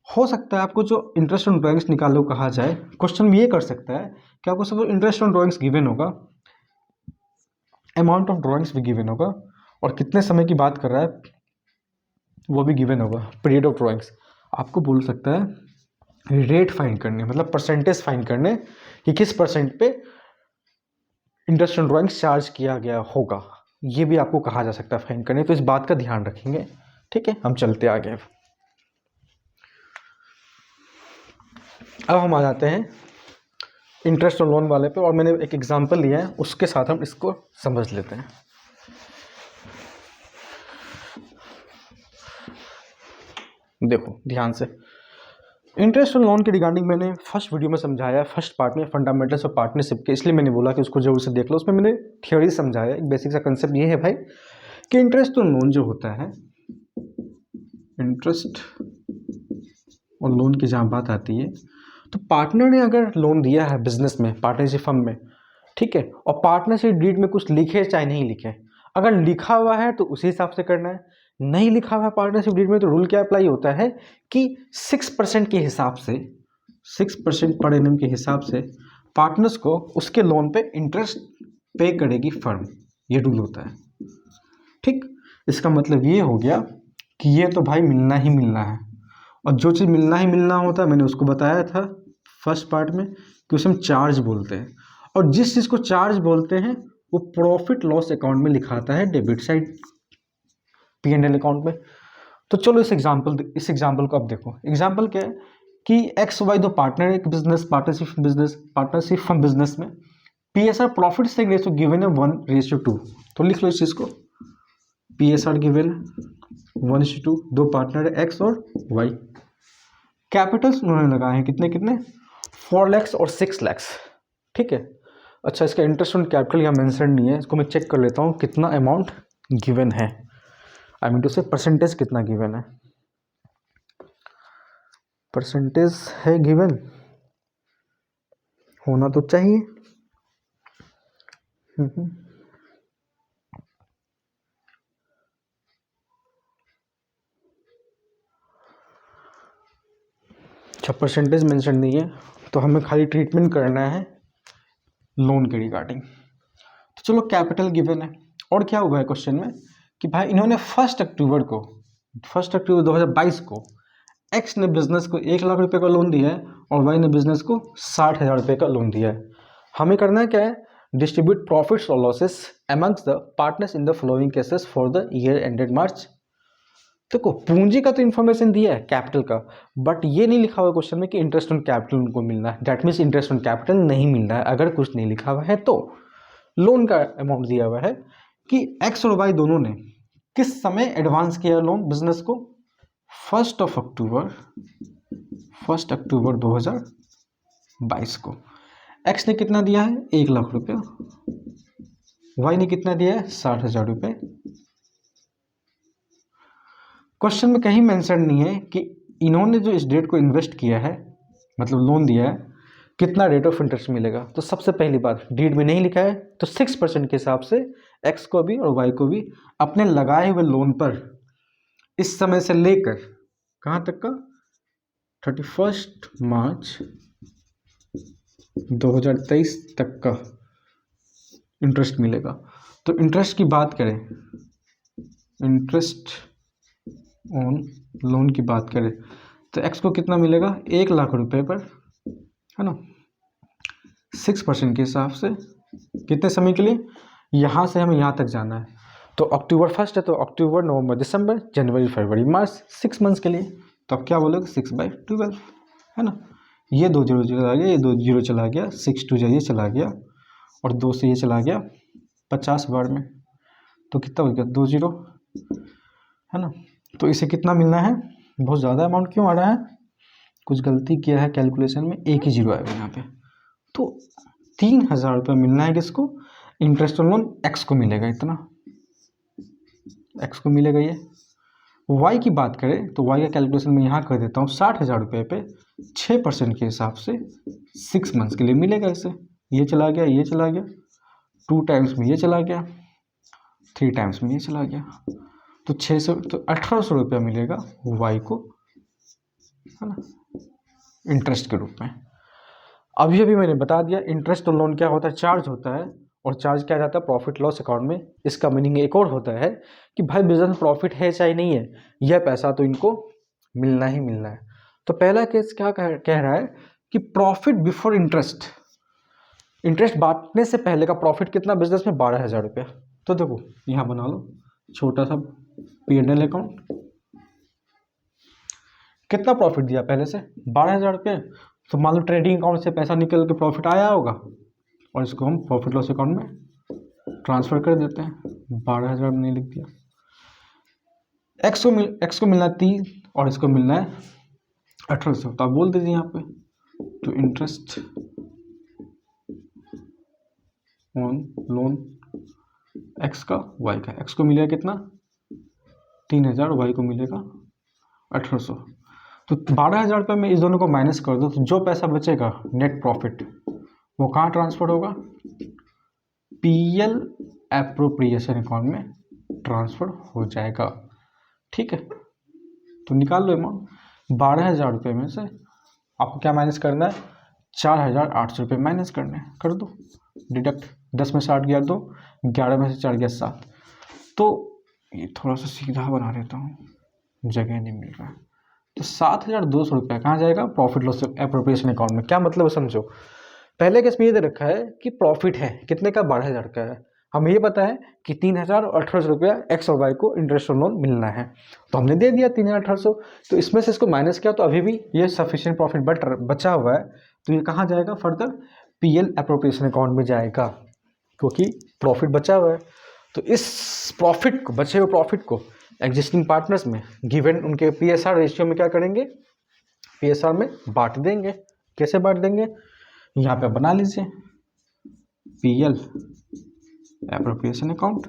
हो सकता है आपको जो इंटरेस्ट ऑन ड्राइंग्स निकालो कहा जाए, क्वेश्चन में ये कर सकता है कि आपको सब इंटरेस्ट ऑन ड्राइंग्स गिवन होगा, अमाउंट ऑफ ड्राइंग्स भी गिवन होगा, और कितने समय की बात कर रहा है वो भी गिवन होगा, पीरियड ऑफ ड्राइंग्स। आपको बोल सकता है रेट फाइंड करने, मतलब परसेंटेज फाइंड करने कि किस परसेंट पे इंटरेस्ट ऑन ड्राइंग्स चार्ज किया गया होगा, ये भी आपको कहा जा सकता है फाइंड करने, तो इस बात का ध्यान रखेंगे, ठीक है। हम चलते आगे, अब हम आ जाते हैं इंटरेस्ट ऑन लोन वाले पे, और मैंने एक एग्जांपल लिया है, उसके साथ हम इसको समझ लेते हैं। देखो ध्यान से, इंटरेस्ट ऑन लोन के रिगार्डिंग मैंने फर्स्ट वीडियो में समझाया, फर्स्ट पार्ट में फंडामेंटल्स ऑफ पार्टनरशिप के, इसलिए मैंने बोला कि उसको जरूर से देख लो। उसमें मैंने थ्योरी समझाया, एक बेसिक सा कंसेप्ट ये है भाई कि इंटरेस्ट ऑन लोन जो होता है, इंटरेस्ट और लोन की जहाँ बात आती है, तो पार्टनर ने अगर लोन दिया है बिजनेस में, पार्टनरशिप फर्म में, ठीक है, और पार्टनरशिप डीड में कुछ लिखे चाहे नहीं लिखे, अगर लिखा हुआ है तो उसी हिसाब से करना है, नहीं लिखा हुआ है पार्टनरशिप डीड में तो रूल क्या अप्लाई होता है कि 6% के हिसाब से, 6% पर एनम के हिसाब से पार्टनर्स को उसके लोन पे इंटरेस्ट पे करेगी फर्म, ये रूल होता है, ठीक। इसका मतलब ये हो गया कि ये तो भाई मिलना ही मिलना है, और जो चीज़ मिलना ही मिलना होता है मैंने उसको बताया था फर्स्ट पार्ट में कि उसे हम चार्ज बोलते हैं, और जिस चीज़ को चार्ज बोलते हैं वो प्रॉफिट लॉस अकाउंट में लिखाता है, डेबिट साइड P&L अकाउंट में। तो चलो इस एग्जाम्पल को अब देखो। एग्जाम्पल क्या है कि XY दो पार्टनर, एक बिजनेस पार्टनरशिप फर्म बिजनेस में PSR प्रॉफिट से रेशियो गिवन है 1:2, तो लिख लो इस चीज़ को, PSR गिवन 1:2, दो पार्टनर है X और Y, कैपिटल्स उन्होंने लगाए हैं कितने कितने 4 लाख और 6 लाख, ठीक है। अच्छा, इसका इंटरेस्ट ऑन कैपिटल यहाँ मेंशन नहीं है, इसको मैं चेक कर लेता हूँ कितना अमाउंट गिवन है, आई मीन टू से परसेंटेज कितना गिवन है। परसेंटेज है गिवन, होना तो चाहिए। अच्छा, परसेंटेज मेंशन नहीं है तो हमें खाली ट्रीटमेंट करना है लोन के रिगार्डिंग। तो चलो कैपिटल गिवन है, और क्या हुआ है क्वेश्चन में कि भाई इन्होंने 1 अक्टूबर 2022 को एक्स ने बिजनेस को 1 लाख रुपए का लोन दिया है और वाई ने बिजनेस को 60,000 रुपये का लोन दिया है। हमें करना है क्या है, डिस्ट्रीब्यूट प्रॉफिट्स और losses amongst the partners in the following cases for the year ended March. देखो पूंजी का तो इन्फॉर्मेशन दिया है कैपिटल का, बट ये नहीं लिखा हुआ क्वेश्चन में कि इंटरेस्ट ऑन कैपिटल उनको मिलना है। That means interest on capital नहीं मिल रहा है। अगर कुछ नहीं लिखा हुआ है तो लोन का अमाउंट दिया हुआ है कि एक्स और वाई दोनों ने किस समय एडवांस किया लोन बिजनेस को, 1 अक्टूबर 2022 को। एक्स ने कितना दिया है, 1 लाख रुपया, वाई ने कितना दिया है, 60,000 रुपये। क्वेश्चन में कहीं मेंशन नहीं है कि इन्होंने जो इस डेट को इन्वेस्ट किया है, मतलब लोन दिया है, कितना रेट ऑफ इंटरेस्ट मिलेगा। तो सबसे पहली बात डीड में नहीं लिखा है, तो 6% के हिसाब से एक्स को भी और वाई को भी अपने लगाए हुए लोन पर इस समय से लेकर कहाँ तक का, 31 मार्च 2023 तक का इंटरेस्ट मिलेगा। तो इंटरेस्ट की बात करें, इंटरेस्ट ऑन लोन की बात करें तो एक्स को कितना मिलेगा, 1 लाख रुपए पर, है ना, 6% के हिसाब से। कितने समय के लिए, यहाँ से हमें यहाँ तक जाना है। तो अक्टूबर 1 है तो अक्टूबर, नवंबर, दिसंबर, जनवरी, फरवरी, मार्च, 6 मंथ्स के लिए। तो अब क्या बोलोगे, 6/12, है ना। ये 2 जीरो चला गया, ये 2 जीरो चला गया, 6 2 ये चला गया और 2 से ये चला गया 50 बार में, तो कितना हो गया, 2 जीरो, है ना। तो इसे कितना मिलना है, बहुत ज़्यादा अमाउंट क्यों आ रहा है, कुछ गलती किया है कैलकुलेशन में, एक ही जीरो आएगा यहाँ पे। तो 3,000 रुपये मिलना है किसको, इंटरेस्ट ऑन लोन एक्स को मिलेगा, इतना एक्स को मिलेगा। ये वाई की बात करें तो वाई का कैलकुलेशन मैं यहाँ कर देता हूँ, 60,000 रुपये पे 6% के हिसाब से 6 मंथ्स के लिए मिलेगा इसे। ये चला गया, ये चला गया, 2 टाइम्स में ये चला गया, 3 टाइम्स में ये चला गया, तो 600, तो 1,800 रुपया मिलेगा वाई को, है ना, इंटरेस्ट के रूप में। अभी अभी मैंने बता दिया इंटरेस्ट ऑन लोन क्या होता है, चार्ज होता है, और चार्ज क्या जाता है, प्रॉफिट लॉस अकाउंट में। इसका मीनिंग एक और होता है कि भाई बिजनेस प्रॉफिट है चाहे नहीं है, यह पैसा तो इनको मिलना ही मिलना है। तो पहला केस क्या कह रहा है कि प्रॉफिट बिफोर इंटरेस्ट, इंटरेस्ट बांटने से पहले का प्रॉफिट कितना बिजनेस में, 12,000 रुपया। तो देखो यहाँ बना लो छोटा सा P&L अकाउंट, कितना प्रॉफिट दिया पहले से, 12,000 रुपये। तो मान लो ट्रेडिंग अकाउंट से पैसा निकल के प्रॉफिट आया होगा और इसको हम प्रॉफिट लॉस अकाउंट में ट्रांसफर कर देते हैं। 12,000 में नहीं लिख दिया। एक्स को मिलना है 3 और इसको मिलना है 1,800, तो आप बोल दीजिए यहाँ पे। तो इंटरेस्ट ऑन लोन एक्स का, वाई का, एक्स को मिलेगा कितना, 3,000, वाई को मिलेगा 1,800। तो 12,000 रुपये में इस दोनों को माइनस कर दो, तो जो पैसा बचेगा नेट प्रॉफिट वो कहाँ ट्रांसफर होगा, PL एप्रोप्रिएशन अकाउंट में ट्रांसफर हो जाएगा। ठीक है, तो निकाल लो अमाउंट। 12,000 रुपये में से आपको क्या माइनस करना है, 4,800 रुपये माइनस करने हैं, कर दो डिडक्ट। 10 में से 8 गया 2, 11 में से 4 गया 7। तो ये थोड़ा सा सीधा बना देता हूँ, जगह नहीं मिल रहा है। तो 7,200 रुपया कहाँ जाएगा, प्रॉफिट लॉस एप्रोप्रिएशन अकाउंट में। क्या मतलब है समझो, पहले केस में ये दे रखा है कि प्रॉफिट है कितने का, 12,000 का है। हमें ये पता है कि 3,000 और 1,800 रुपया एक्स और वाई को इंटरेस्ट ऑन लोन मिलना है, तो हमने दे दिया 3,800। तो इसमें से इसको माइनस किया तो अभी भी ये सफिशिएंट प्रॉफिट बचा हुआ है, तो ये कहाँ जाएगा, फर्दर PL एप्रोप्रिएशन अकाउंट में जाएगा, क्योंकि प्रॉफिट बचा हुआ है। तो इस प्रॉफिट को, बचे हुए प्रॉफिट को एग्जिस्टिंग पार्टनर्स में गिवन उनके PSR रेशियो में क्या करेंगे, PSR में बांट देंगे। कैसे बांट देंगे, यहाँ पे बना लीजिए, PL एप्रोप्रिएशन अकाउंट,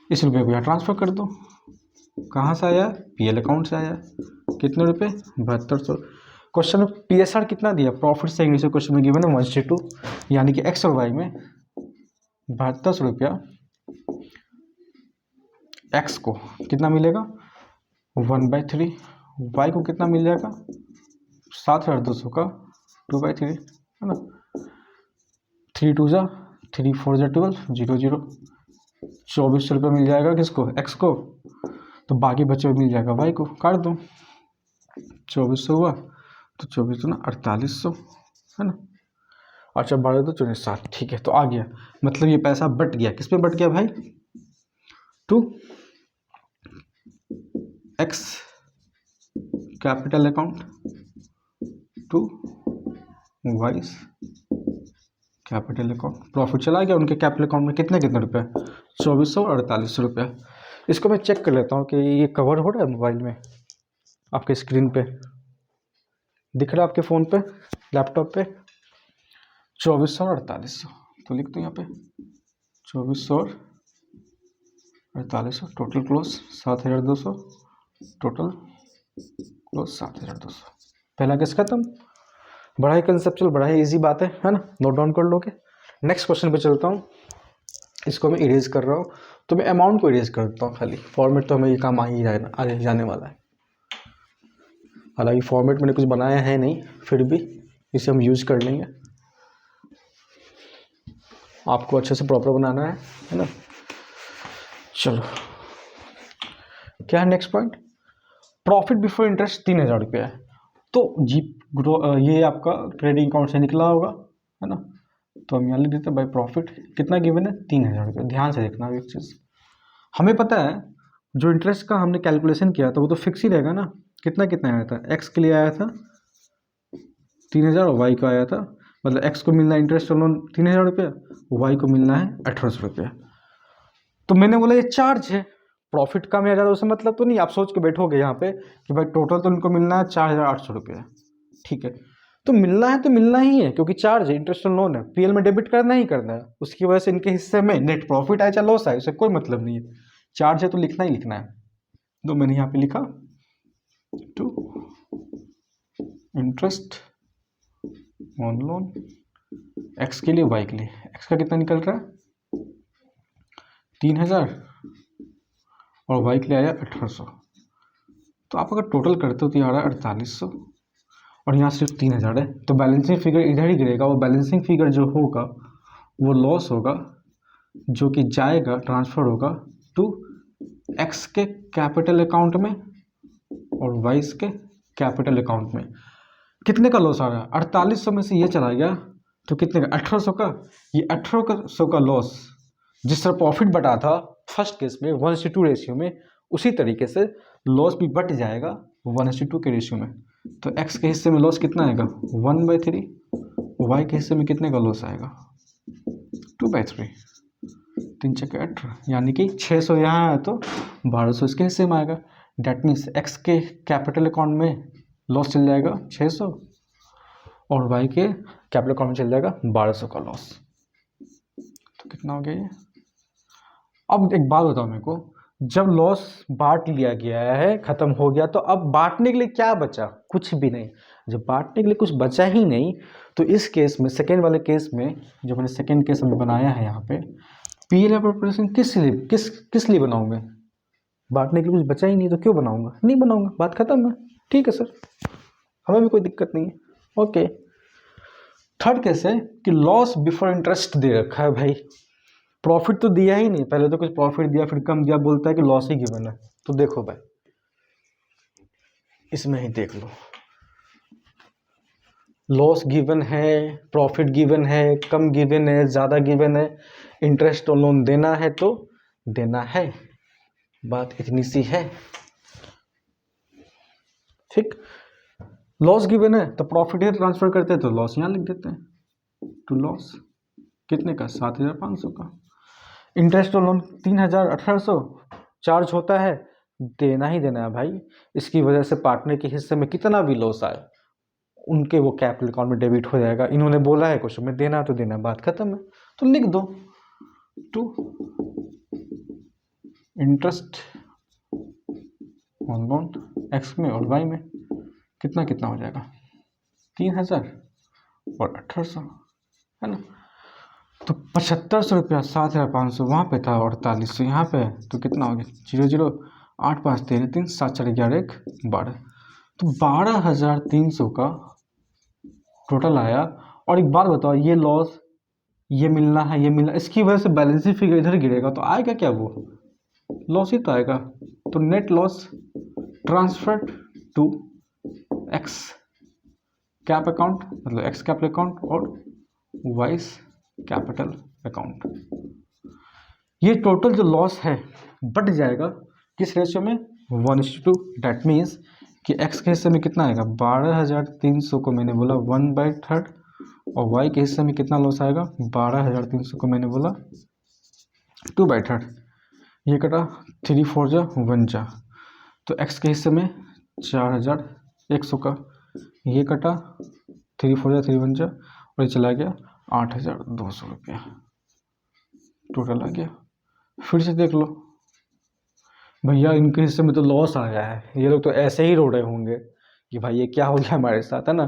इस रुपये को यहाँ ट्रांसफर कर दो। कहाँ से आया, PL अकाउंट से आया, कितने रुपये? 7200। क्वेश्चन में PSR कितना दिया? प्रॉफिट से इंग्लिश क्वेश्चन में गिवन है 1:2, यानी कि एक्स और वाई में 7200 रुपया। एक्स को कितना मिलेगा? 1/3। वाई को कितना मिल जाएगा? 7200 का 2/3 है ना। 3 2 जा 3 4 जा 12, 0 0। 2400 रुपये मिल जाएगा किसको? एक्स को। तो बाकी बचे हुए मिल जाएगा वाई को। काट दो, 2400 हुआ तो 24 ना 4800 है ना। अच्छा 12 तो 7, ठीक है। तो आ गया, मतलब ये पैसा बट गया। किस पे बट गया भाई? To X capital account, to Y's capital account. Profit चला गया उनके कैपिटल अकाउंट में। कितने कितने रुपए? 2400 और 4800 रुपया। इसको मैं चेक कर लेता हूँ कि ये कवर हो रहा है मोबाइल में, आपके स्क्रीन पे दिख रहा है, आपके फ़ोन पे, लैपटॉप पे। 2400 और 4800 तो लिख दो यहाँ पे। 2400 और 4800 टोटल क्लोज 7200, टोटल क्लोज 7200। पहला केस खत्म। बड़ा ही कंसेप्चुअल, बड़ा ही इजी बात है ना। नोट डाउन कर लोगे। नेक्स्ट क्वेश्चन पे चलता हूँ। इसको मैं इरेज कर रहा हूँ, तो मैं अमाउंट को इरेज कर देता हूँ खाली। फॉर्मेट तो हमें ये काम आ ही जाने वाला है। हालांकि फॉर्मेट मैंने कुछ बनाया है नहीं, फिर भी इसे हम यूज कर लेंगे। आपको अच्छे से प्रॉपर बनाना है ना। चलो, क्या है next point? Profit before interest 3000 रुपया है। तो ये आपका ट्रेडिंग अकाउंट से निकला होगा है ना। तो हम यहाँ लिख देते हैं भाई प्रॉफिट कितना गिवन है? 3000 रुपया। ध्यान से देखना एक चीज़, हमें पता है जो इंटरेस्ट का हमने कैलकुलेशन किया था वो तो फिक्स ही रहेगा ना। कितना कितना आया था? एक्स के लिए आया था 3000 और वाई का आया था, मतलब एक्स को मिलना है इंटरेस्ट लोन 3000 रुपया, वाई को मिलना है 1800 रुपया। तो मैंने बोला ये चार्ज है, प्रॉफिट कम या ज़्यादा उससे मतलब तो नहीं। आप सोच के बैठोगे यहाँ पे कि भाई टोटल तो इनको मिलना है 4800 रुपया, ठीक है। तो मिलना है तो मिलना ही है, क्योंकि चार्ज है, इंटरेस्ट लोन है, PL में डेबिट करना ही करना है। उसकी वजह से इनके हिस्से में नेट प्रॉफिट आए चाहे लॉस आए, उससे कोई मतलब नहीं है। चार्ज है तो लिखना ही लिखना है। तो मैंने यहाँ पे लिखा to interest on loan X के लिए, वाई के लिए। एक्स का कितना निकल रहा है? 3000 और वाई के लिए आया 1800। तो आप अगर टोटल करते हो तो ये आ रहा है 4800 और यहाँ सिर्फ 3000 है। तो बैलेंसिंग फिगर इधर ही गिरेगा। वो बैलेंसिंग फिगर जो होगा वो लॉस होगा, जो कि जाएगा, ट्रांसफर होगा टू एक्स के कैपिटल अकाउंट में और वाइस के कैपिटल अकाउंट में। कितने का लॉस आ रहा है? 4800 में से ये चला गया तो कितने का? 1800 का। ये 1800 का लॉस जिस तरह प्रॉफिट बटा था फर्स्ट केस में 1:2 रेशियो में, उसी तरीके से लॉस भी बट जाएगा 1:2 के रेशियो में। तो एक्स के हिस्से में लॉस कितना आएगा? 1/3। वाई के हिस्से में कितने का लॉस आएगा? 2/3। 3 × 18, यानी कि 600 यहाँ है तो 1200 इसके हिस्से में आएगा। डेट मीन्स एक्स के कैपिटल अकाउंट में लॉस चल जाएगा 600 और वाई के कैपिटल अकाउंट में चल जाएगा 1200 का लॉस। तो कितना हो गया ये? अब एक बात बताओ मेरे को, जब लॉस बांट लिया गया है, खत्म हो गया, तो अब बांटने के लिए क्या बचा? कुछ भी नहीं। जब बांटने के लिए कुछ बचा ही नहीं, तो इस केस में, सेकेंड वाले केस में, जो मैंने सेकेंड केस में बनाया है यहाँ पे, PL अप्रोप्रिएशन किस लिए बनाऊंगा? बांटने के लिए कुछ बचा ही नहीं तो क्यों बनाऊंगा? नहीं बनाऊंगा, बात खत्म है। ठीक है सर, हमें भी कोई दिक्कत नहीं है। ओके। थर्ड केस है कि लॉस बिफोर इंटरेस्ट दे रखा है भाई। प्रॉफिट तो दिया ही नहीं, पहले तो कुछ प्रॉफिट दिया फिर कम दिया, बोलता है कि लॉस ही गिवन है। तो देखो भाई, इसमें ही देख लो, लॉस गिवन है, प्रॉफिट गिवन है, कम गिवन है, ज़्यादा गिवन है, इंटरेस्ट और लोन देना है तो देना है। बात इतनी सी है, ठीक। लॉस गिवन है तो प्रॉफिट है ट्रांसफर करते हैं तो लॉस यहाँ लिख देते हैं, टू लॉस कितने का? 7500 का। इंटरेस्ट और लोन 1800 चार्ज होता है, देना ही देना है भाई। इसकी वजह से पार्टनर के हिस्से में कितना भी लॉस आए, उनके वो कैपिटल अकाउंट में डेबिट हो जाएगा। इन्होंने बोला है क्वेश्चन में देना तो देना, बात खत्म है। तो लिख दो to interest on loan X में और वाई में। कितना कितना हो जाएगा, 3000 और 1800, है ना। तो 7500 रुपया, 7500 वहाँ पे था, 4800 यहाँ पे, तो कितना हो गया, 00, 8 5 13 3 7 4 11 1 12, तो 12300 का टोटल आया। और एक बात बताओ, ये लॉस, ये मिलना है, ये मिलना, इसकी वजह से बैलेंस शीट फिगर इधर गिरेगा, तो आएगा क्या, वो लॉस ही तो आएगा। तो net loss transferred to X cap account, मतलब एक्स कैपिटल अकाउंट और वाइस कैपिटल अकाउंट। ये टोटल जो लॉस है बढ़ जाएगा किस रेशियो में, 1:2। डैट मीन्स कि एक्स के हिस्से में कितना आएगा, 12300 को मैंने बोला 1/3, और वाई के हिस्से में कितना लॉस आएगा, 12300 को मैंने बोला 2/3। ये कटा 3 4 जा 1 जा, तो एक्स के हिस्से में 4100 का, ये कटा 3 4 जा 3 1 जा, और ये चला गया 8200 रुपया टोटल आ गया। फिर से देख लो भैया, इनके हिस्से में तो लॉस आया है, ये लोग तो ऐसे ही रो रहे होंगे कि भाई ये क्या हो गया हमारे साथ, है ना।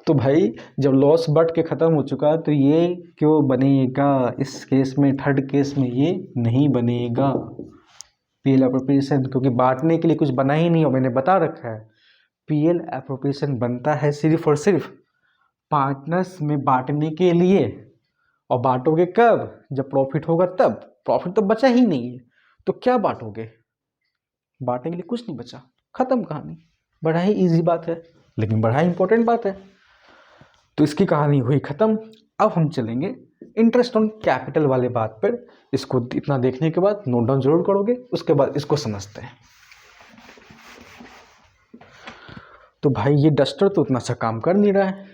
तो भाई जब लॉस बढ़ के ख़त्म हो चुका तो ये क्यों बनेगा, इस केस में, थर्ड केस में ये नहीं बनेगा पीएल एप्रोप्रिएशन, क्योंकि बांटने के लिए कुछ बना ही नहीं हो, मैंने बता रखा है। पीएल एप्रोप्रिएशन बनता है सिर्फ और सिर्फ पार्टनर्स में बांटने के लिए, और बांटोगे कब, जब प्रॉफिट होगा तब। प्रॉफिट तो बचा ही नहीं है, तो क्या बांटोगे, बांटने के लिए कुछ नहीं बचा, खत्म कहानी। बड़ा ही इजी बात है, लेकिन बड़ा ही इंपॉर्टेंट बात है। तो इसकी कहानी हुई खत्म। अब हम चलेंगे इंटरेस्ट ऑन कैपिटल वाले बात पर। इसको इतना देखने के बाद नोट डाउन जरूर करोगे, उसके बाद इसको समझते हैं। तो भाई ये डस्टर तो उतना अच्छा काम कर नहीं रहा है,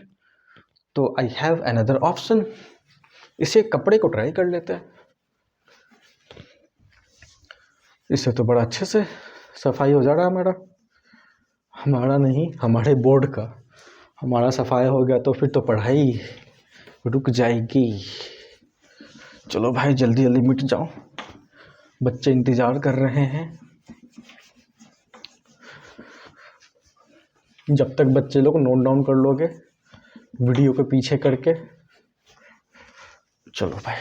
तो आई हैव अनदर ऑप्शन, इसे कपड़े को ट्राई कर लेते हैं। इससे तो बड़ा अच्छे से सफाई हो जा रहा है हमारा नहीं, हमारे बोर्ड का। हमारा सफाई हो गया तो फिर तो पढ़ाई रुक जाएगी। चलो भाई जल्दी जल्दी मिट जाओ, बच्चे इंतजार कर रहे हैं। जब तक बच्चे लोग नोट डाउन कर लोगे वीडियो के पीछे करके। चलो भाई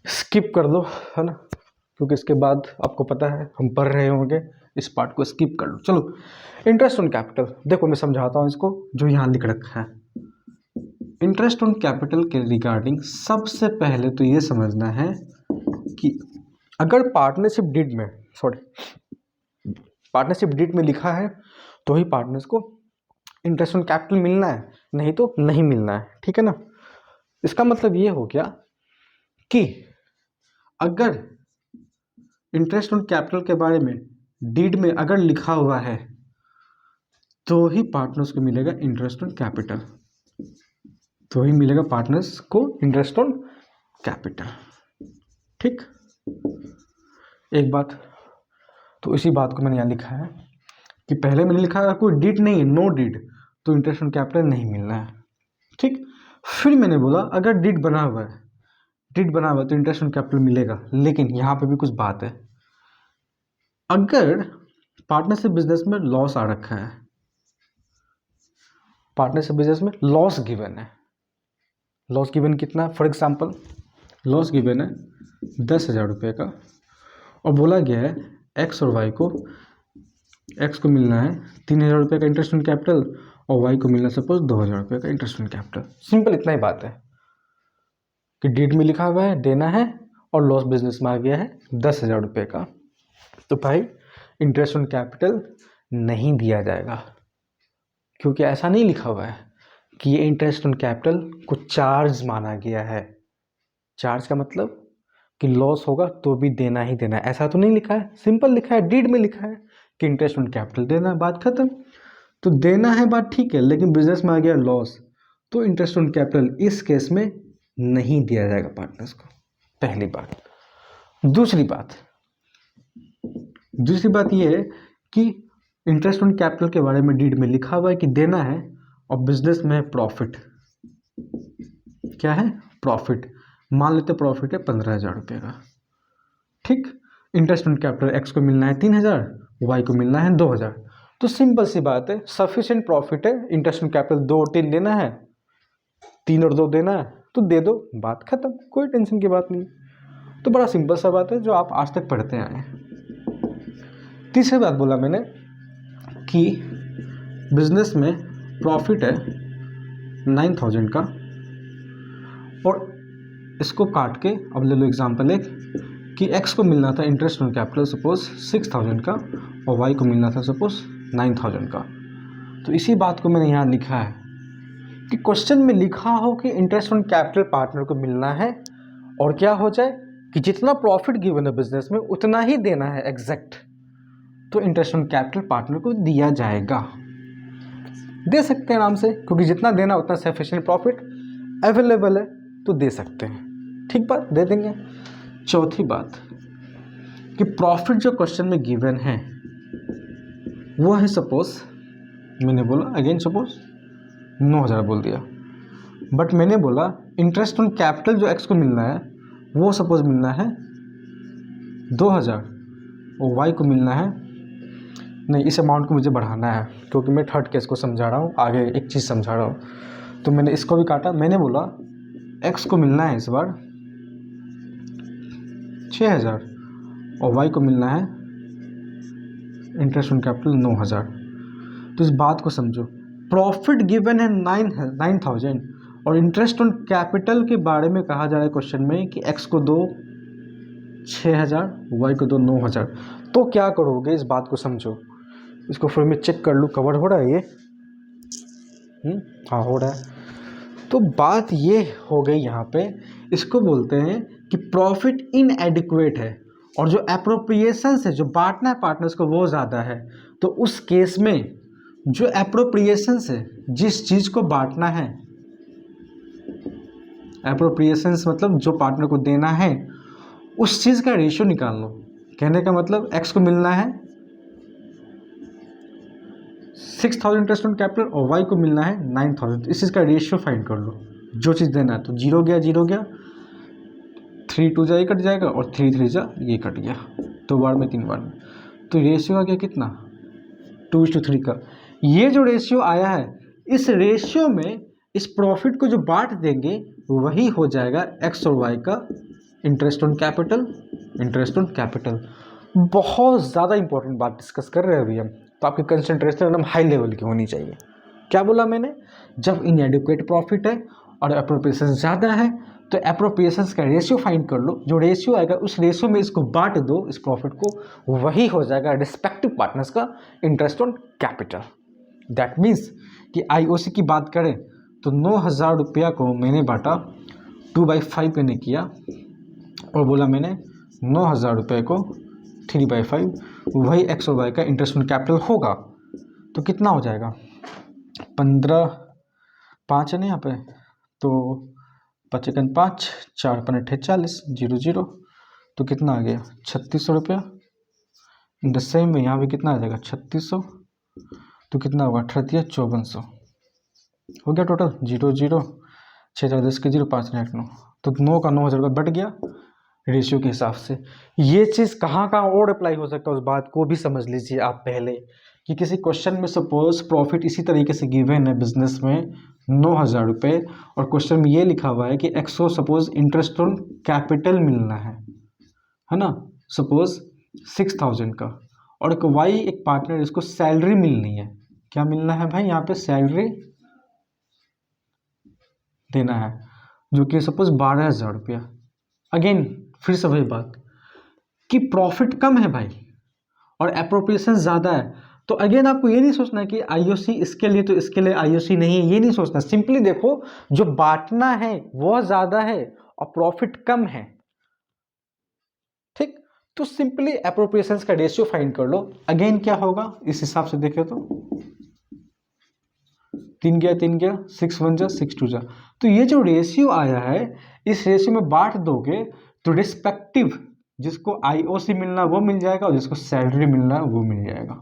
स्किप कर दो, है ना, क्योंकि इसके बाद आपको पता है हम पढ़ रहे होंगे, इस पार्ट को स्किप कर लो। चलो इंटरेस्ट ऑन कैपिटल, देखो मैं समझाता हूँ इसको, जो यहाँ लिख रखा है। इंटरेस्ट ऑन कैपिटल के रिगार्डिंग सबसे पहले तो ये समझना है कि अगर पार्टनरशिप डीड में लिखा है तो ही पार्टनर्स को इंटरेस्ट ऑन कैपिटल मिलना है, नहीं तो नहीं मिलना है, ठीक है ना। इसका मतलब ये हो गया कि अगर इंटरेस्ट ऑन कैपिटल के बारे में डीड में अगर लिखा हुआ है तो ही पार्टनर्स को मिलेगा इंटरेस्ट ऑन कैपिटल, तो ही मिलेगा पार्टनर्स को इंटरेस्ट ऑन कैपिटल, ठीक। एक बात, तो इसी बात को मैंने यहाँ लिखा है कि पहले मैंने लिखा है कोई डीड नहीं है, नो डीड, तो इंटरेस्ट ऑन कैपिटल नहीं मिलना है, ठीक। फिर मैंने बोला अगर डीड बना हुआ है तो इंटरेस्ट ऑन कैपिटल मिलेगा, लेकिन यहाँ पे भी कुछ बात है। अगर पार्टनरशिप बिजनेस में लॉस आ रखा है, पार्टनरशिप बिजनेस में लॉस गिवन है, लॉस गिवन कितना, फॉर एग्जांपल लॉस गिवन है 10,000 रुपये का, और बोला गया है एक्स और वाई को, एक्स को मिलना है 3,000 रुपये का इंटरेस्ट ऑन कैपिटल और वाई को मिलना सपोज 2,000 रुपये का इंटरेस्ट ऑन कैपिटल। सिंपल इतना ही बात है कि डीड में लिखा हुआ है देना है और लॉस बिजनेस में आ गया है 10,000 रुपये का, तो भाई इंटरेस्ट ऑन कैपिटल नहीं दिया जाएगा, क्योंकि ऐसा नहीं लिखा हुआ है कि ये इंटरेस्ट ऑन कैपिटल को चार्ज माना गया है। चार्ज का मतलब कि लॉस होगा तो भी देना ही देना है, ऐसा तो नहीं लिखा है। सिंपल लिखा है, डीड में लिखा है कि इंटरेस्ट ऑन कैपिटल देना है, बात खत्म। तो देना है बात ठीक है, लेकिन बिजनेस में आ गया लॉस, तो इंटरेस्ट ऑन कैपिटल इस केस में नहीं दिया जाएगा पार्टनर्स को, पहली बात। दूसरी बात यह है कि इंटरेस्ट ऑन कैपिटल के बारे में डीड में लिखा हुआ है कि देना है, और बिजनेस में प्रॉफिट, क्या है प्रॉफिट, मान लेते प्रॉफिट है 15,000 रुपये का, ठीक। इंटरेस्ट ऑन कैपिटल एक्स को मिलना है 3,000, वाई को मिलना है 2000। तो सिंपल सी बात है, सफिशिएंट प्रॉफिट है, इंटरेस्ट ऑन कैपिटल 2 और 3 देना है, 3 और 2 देना है, तो दे दो, बात खत्म, कोई टेंशन की बात नहीं। तो बड़ा सिंपल सा बात है जो आप आज तक पढ़ते आए हैं। तीसरी बात बोला मैंने कि बिजनेस में प्रॉफिट है 9000 का, और इसको काट के अब ले लो एग्जांपल एक कि x को मिलना था इंटरेस्ट ऑन कैपिटल सपोज 6000 का, और y को मिलना था सपोज 9000 का। तो इसी बात को मैंने यहाँ लिखा है कि क्वेश्चन में लिखा हो कि इंटरेस्ट ऑन कैपिटल पार्टनर को मिलना है, और क्या हो जाए कि जितना प्रॉफिट गिवन है बिजनेस में उतना ही देना है एग्जैक्ट, तो इंटरेस्ट ऑन कैपिटल पार्टनर को दिया जाएगा। दे सकते हैं आराम से, क्योंकि जितना देना उतना सफिशिएंट प्रॉफिट अवेलेबल है, तो दे सकते हैं। ठीक बात, दे देंगे। चौथी बात कि प्रॉफिट जो क्वेश्चन में गिवन है वो है सपोज, मैंने बोला अगेन सपोज 9000 बोल दिया, बट मैंने बोला इंटरेस्ट ऑन कैपिटल जो एक्स को मिलना है वो सपोज मिलना है 2000, और वाई को मिलना है, नहीं इस अमाउंट को मुझे बढ़ाना है क्योंकि मैं थर्ड केस को समझा रहा हूँ, आगे एक चीज़ समझा रहा हूँ, तो मैंने इसको भी काटा। मैंने बोला एक्स को मिलना है इस बार 6000 और वाई को मिलना है इंटरेस्ट ऑन कैपिटल 9000। तो इस बात को समझो, प्रॉफिट गिवन है 9000 और इंटरेस्ट ऑन कैपिटल के बारे में कहा जा रहा है क्वेश्चन में कि एक्स को दो 6000, वाई को दो 9000। तो क्या करोगे, इस बात को समझो। इसको फिर मैं चेक कर लूँ, कवर हो रहा है ये? हाँ हो रहा है। तो बात ये हो गई यहाँ पे, इसको बोलते हैं कि प्रॉफिट इनएडिक्वेट है, और जो एप्रोप्रिएशंस है, जो बांटना है पार्टनर्स को, वो ज़्यादा है। तो उस केस में जो एप्रोप्रिएशंस है, जिस चीज़ को बांटना है, एप्रोप्रिएशंस मतलब जो पार्टनर को देना है, उस चीज़ का रेशियो निकाल लो। कहने का मतलब एक्स को मिलना है 6000 इंटरेस्ट ऑन कैपिटल और वाई को मिलना है 9000। इस चीज़ का रेशियो फाइंड कर लो, जो चीज़ देना है। तो 0 गया 0 गया, 3 2 जा ये कट जाएगा, और 3 3 जा ये कट गया, 2 बार में 3 बार में। तो रेशियो आ गया कितना, 2:3 का। ये जो रेशियो आया है, इस रेशियो में इस प्रॉफिट को जो बांट देंगे वही हो जाएगा एक्स और वाई का interest on capital. Interest on capital बहुत ज़्यादा इंपॉर्टेंट बात डिस्कस कर रहे हैं अभी हम, तो आपकी कंसंट्रेशन एकदम हाई लेवल की होनी चाहिए। क्या बोला मैंने, जब इनएडिक्वेट प्रॉफिट है और एप्रोप्रिएशन ज़्यादा है, तो एप्रोप्रिएशंस का रेशियो फाइंड कर लो। जो रेशियो आएगा उस रेशियो में इसको बांट दो, इस प्रॉफिट को, वही हो जाएगा रिस्पेक्टिव पार्टनर्स का interest on capital. That means कि आईओसी की बात करें तो 9000 रुपया को मैंने बांटा 2/5 मैंने किया, और बोला मैंने 9000 रुपये को 3/5, वही एक्स और वाई का इंटरेस्ट ऑन कैपिटल होगा। तो कितना हो जाएगा, 15 5 है ना यहाँ पे, तो 5 × 5 4 × 40 0 0, तो कितना आ गया 3600 रुपया। इन द सेम में यहाँ पे कितना आ जाएगा 3600, तो कितना होगा 38 5400 हो गया टोटल। 0 0 6 4 10 के 0 5 8 9, तो 9 का 9000 रुपये बढ़ गया रेशियो के हिसाब से। ये चीज़ कहाँ कहाँ और अप्लाई हो सकता है उस बात को भी समझ लीजिए आप पहले, कि किसी क्वेश्चन में सपोज प्रॉफिट इसी तरीके से गिवन है बिजनेस में 9000 रुपये, और क्वेश्चन में ये लिखा हुआ है कि एक्स को सपोज इंटरेस्ट ऑन कैपिटल मिलना है ना, सपोज 6000 का, और एक वाई एक पार्टनर, इसको सैलरी मिलनी है। क्या मिलना है भाई, यहाँ पे सैलरी देना है, जो कि सपोज 12000 रुपया। अगेन फिर से वही बात कि प्रॉफिट कम है भाई और एप्रोप्रिएशन ज़्यादा है, तो अगेन आपको ये नहीं सोचना कि आईओसी इसके लिए तो इसके लिए आईओसी नहीं है, ये नहीं सोचना। सिंपली देखो, जो बांटना है वो ज़्यादा है और प्रॉफिट कम है, ठीक, तो सिंपली एप्रोप्रिएशंस का रेशियो फाइंड कर लो। अगेन क्या होगा इस हिसाब से देखें तो 3 गया 3 गया, 6 1 जा 6 2 जा, तो ये जो रेशियो आया है, इस रेशियो में बांट दोगे तो रिस्पेक्टिव जिसको आईओसी मिलना वो मिल जाएगा, और जिसको सैलरी मिलना है वो मिल जाएगा।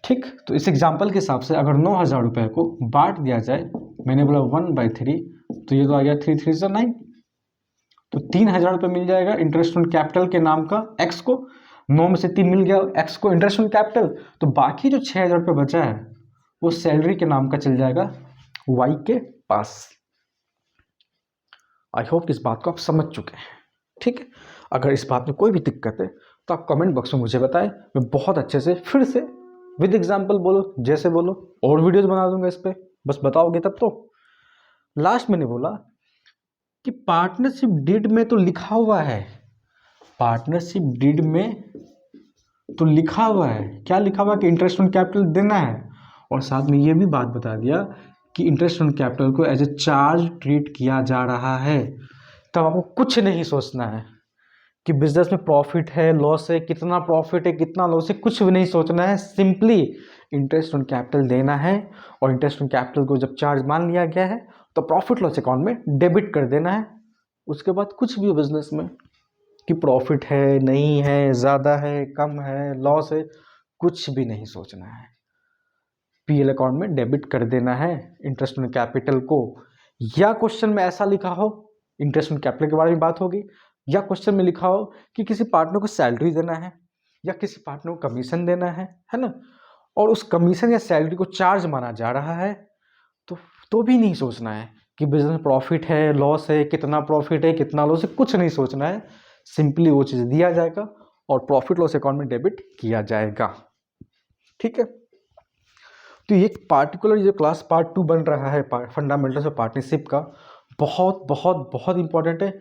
ठीक, तो इस एग्जांपल के हिसाब से अगर 9000 रुपये को बांट दिया जाए, मैंने बोला 1/3, तो ये तो आ गया 3 3 जा 9, तो 3000 रुपये मिल जाएगा इंटरेस्ट ऑन कैपिटल के नाम का एक्स को, 9 में से 3 मिल गया एक्स को इंटरेस्ट ऑन कैपिटल, तो बाकी जो 6,000 रुपये बचा है वो सैलरी के नाम का चल जाएगा वाई के पास। आई होप इस बात को आप समझ चुके हैं, ठीक है। अगर इस बात में कोई भी दिक्कत है तो आप कमेंट बॉक्स में मुझे बताएं, मैं बहुत अच्छे से फिर से विद एग्जाम्पल बोलो जैसे बोलो और वीडियोज बना दूंगा इस पर, बस बताओगे तब तो। लास्ट मैंने बोला कि पार्टनरशिप डीड में तो लिखा हुआ है, पार्टनरशिप डीड में तो लिखा हुआ है, क्या लिखा हुआ है कि इंटरेस्ट ऑन कैपिटल देना है, और साथ में ये भी बात बता दिया कि इंटरेस्ट ऑन कैपिटल को एज ए चार्ज ट्रीट किया जा रहा है। तब आपको कुछ नहीं सोचना है कि बिजनेस में प्रॉफिट है लॉस है, कितना प्रॉफिट है कितना लॉस है, कुछ भी नहीं सोचना है। सिंपली इंटरेस्ट ऑन कैपिटल देना है, और इंटरेस्ट ऑन कैपिटल को जब चार्ज मान लिया गया है तो प्रॉफिट लॉस अकाउंट में डेबिट कर देना है। उसके बाद कुछ भी हो बिजनेस में कि प्रॉफिट है नहीं है, ज़्यादा है कम है लॉस है, कुछ भी नहीं सोचना है, पीएल अकाउंट में डेबिट कर देना है इंटरेस्ट ऑन कैपिटल को। या क्वेश्चन में ऐसा लिखा हो, इंटरेस्ट ऑन कैपिटल के बारे में बात होगी, या क्वेश्चन में लिखा हो कि किसी पार्टनर को सैलरी देना है या किसी पार्टनर को कमीशन देना है ना, और उस कमीशन या सैलरी को चार्ज माना जा रहा है, तो भी नहीं सोचना है कि बिजनेस में प्रॉफिट है लॉस है, कितना प्रॉफिट है कितना लॉस है, कुछ नहीं सोचना है। सिंपली वो चीज़ दिया जाएगा और प्रॉफिट लॉस अकाउंट में डेबिट किया जाएगा, ठीक है। तो ये पार्टिकुलर जो क्लास पार्ट 2 बन रहा है फंडामेंटल्स ऑफ पार्टनरशिप का, बहुत बहुत बहुत इंपॉर्टेंट है।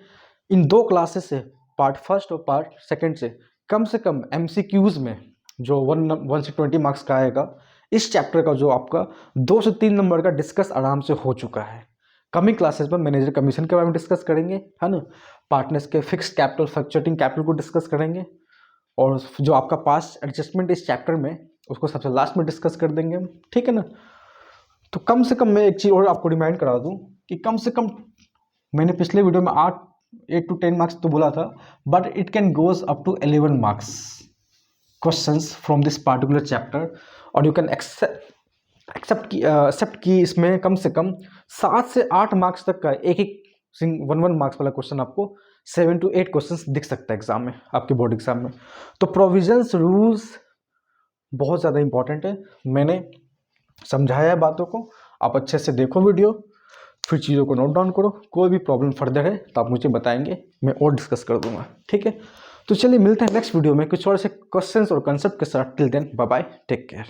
इन 2 क्लासेस से पार्ट 1 और पार्ट 2 से कम MCQs में जो 1 से 20 मार्क्स का आएगा, इस चैप्टर का जो आपका 2 से 3 नंबर का डिस्कस आराम से हो चुका है। कमिंग क्लासेस में मैनेजर कमीशन के बारे में डिस्कस करेंगे, है ना, पार्टनर्स के फिक्स्ड कैपिटल फ्लक्चुएटिंग कैपिटल को डिस्कस करेंगे, और जो आपका पास्ट एडजस्टमेंट इस चैप्टर में उसको सबसे लास्ट में डिस्कस कर देंगे, ठीक है ना। तो कम से कम मैं एक चीज़ और आपको रिमाइंड करा दूं कि कम से कम मैंने पिछले वीडियो में 8 to 10 मार्क्स तो बोला था, but it can goes up to 11 marks questions from this particular chapter, और यू कैन एक्सेप्ट की इसमें कम से कम 7 से 8 मार्क्स तक का एक 1 मार्क्स वाला क्वेश्चन आपको 7 to 8 क्वेश्चन दिख सकता है एग्जाम में, आपके बोर्ड एग्जाम में। तो प्रोविजंस रूल्स बहुत ज़्यादा इंपॉर्टेंट है, मैंने समझाया है बातों को, आप अच्छे से देखो वीडियो, फिर चीज़ों को नोट डाउन करो। कोई भी प्रॉब्लम फर्दर है तो आप मुझे बताएंगे, मैं और डिस्कस कर दूंगा, ठीक है। तो चलिए मिलते हैं नेक्स्ट वीडियो में कुछ और से क्वेश्चंस और कंसेप्ट के साथ। Till then bye bye, take care.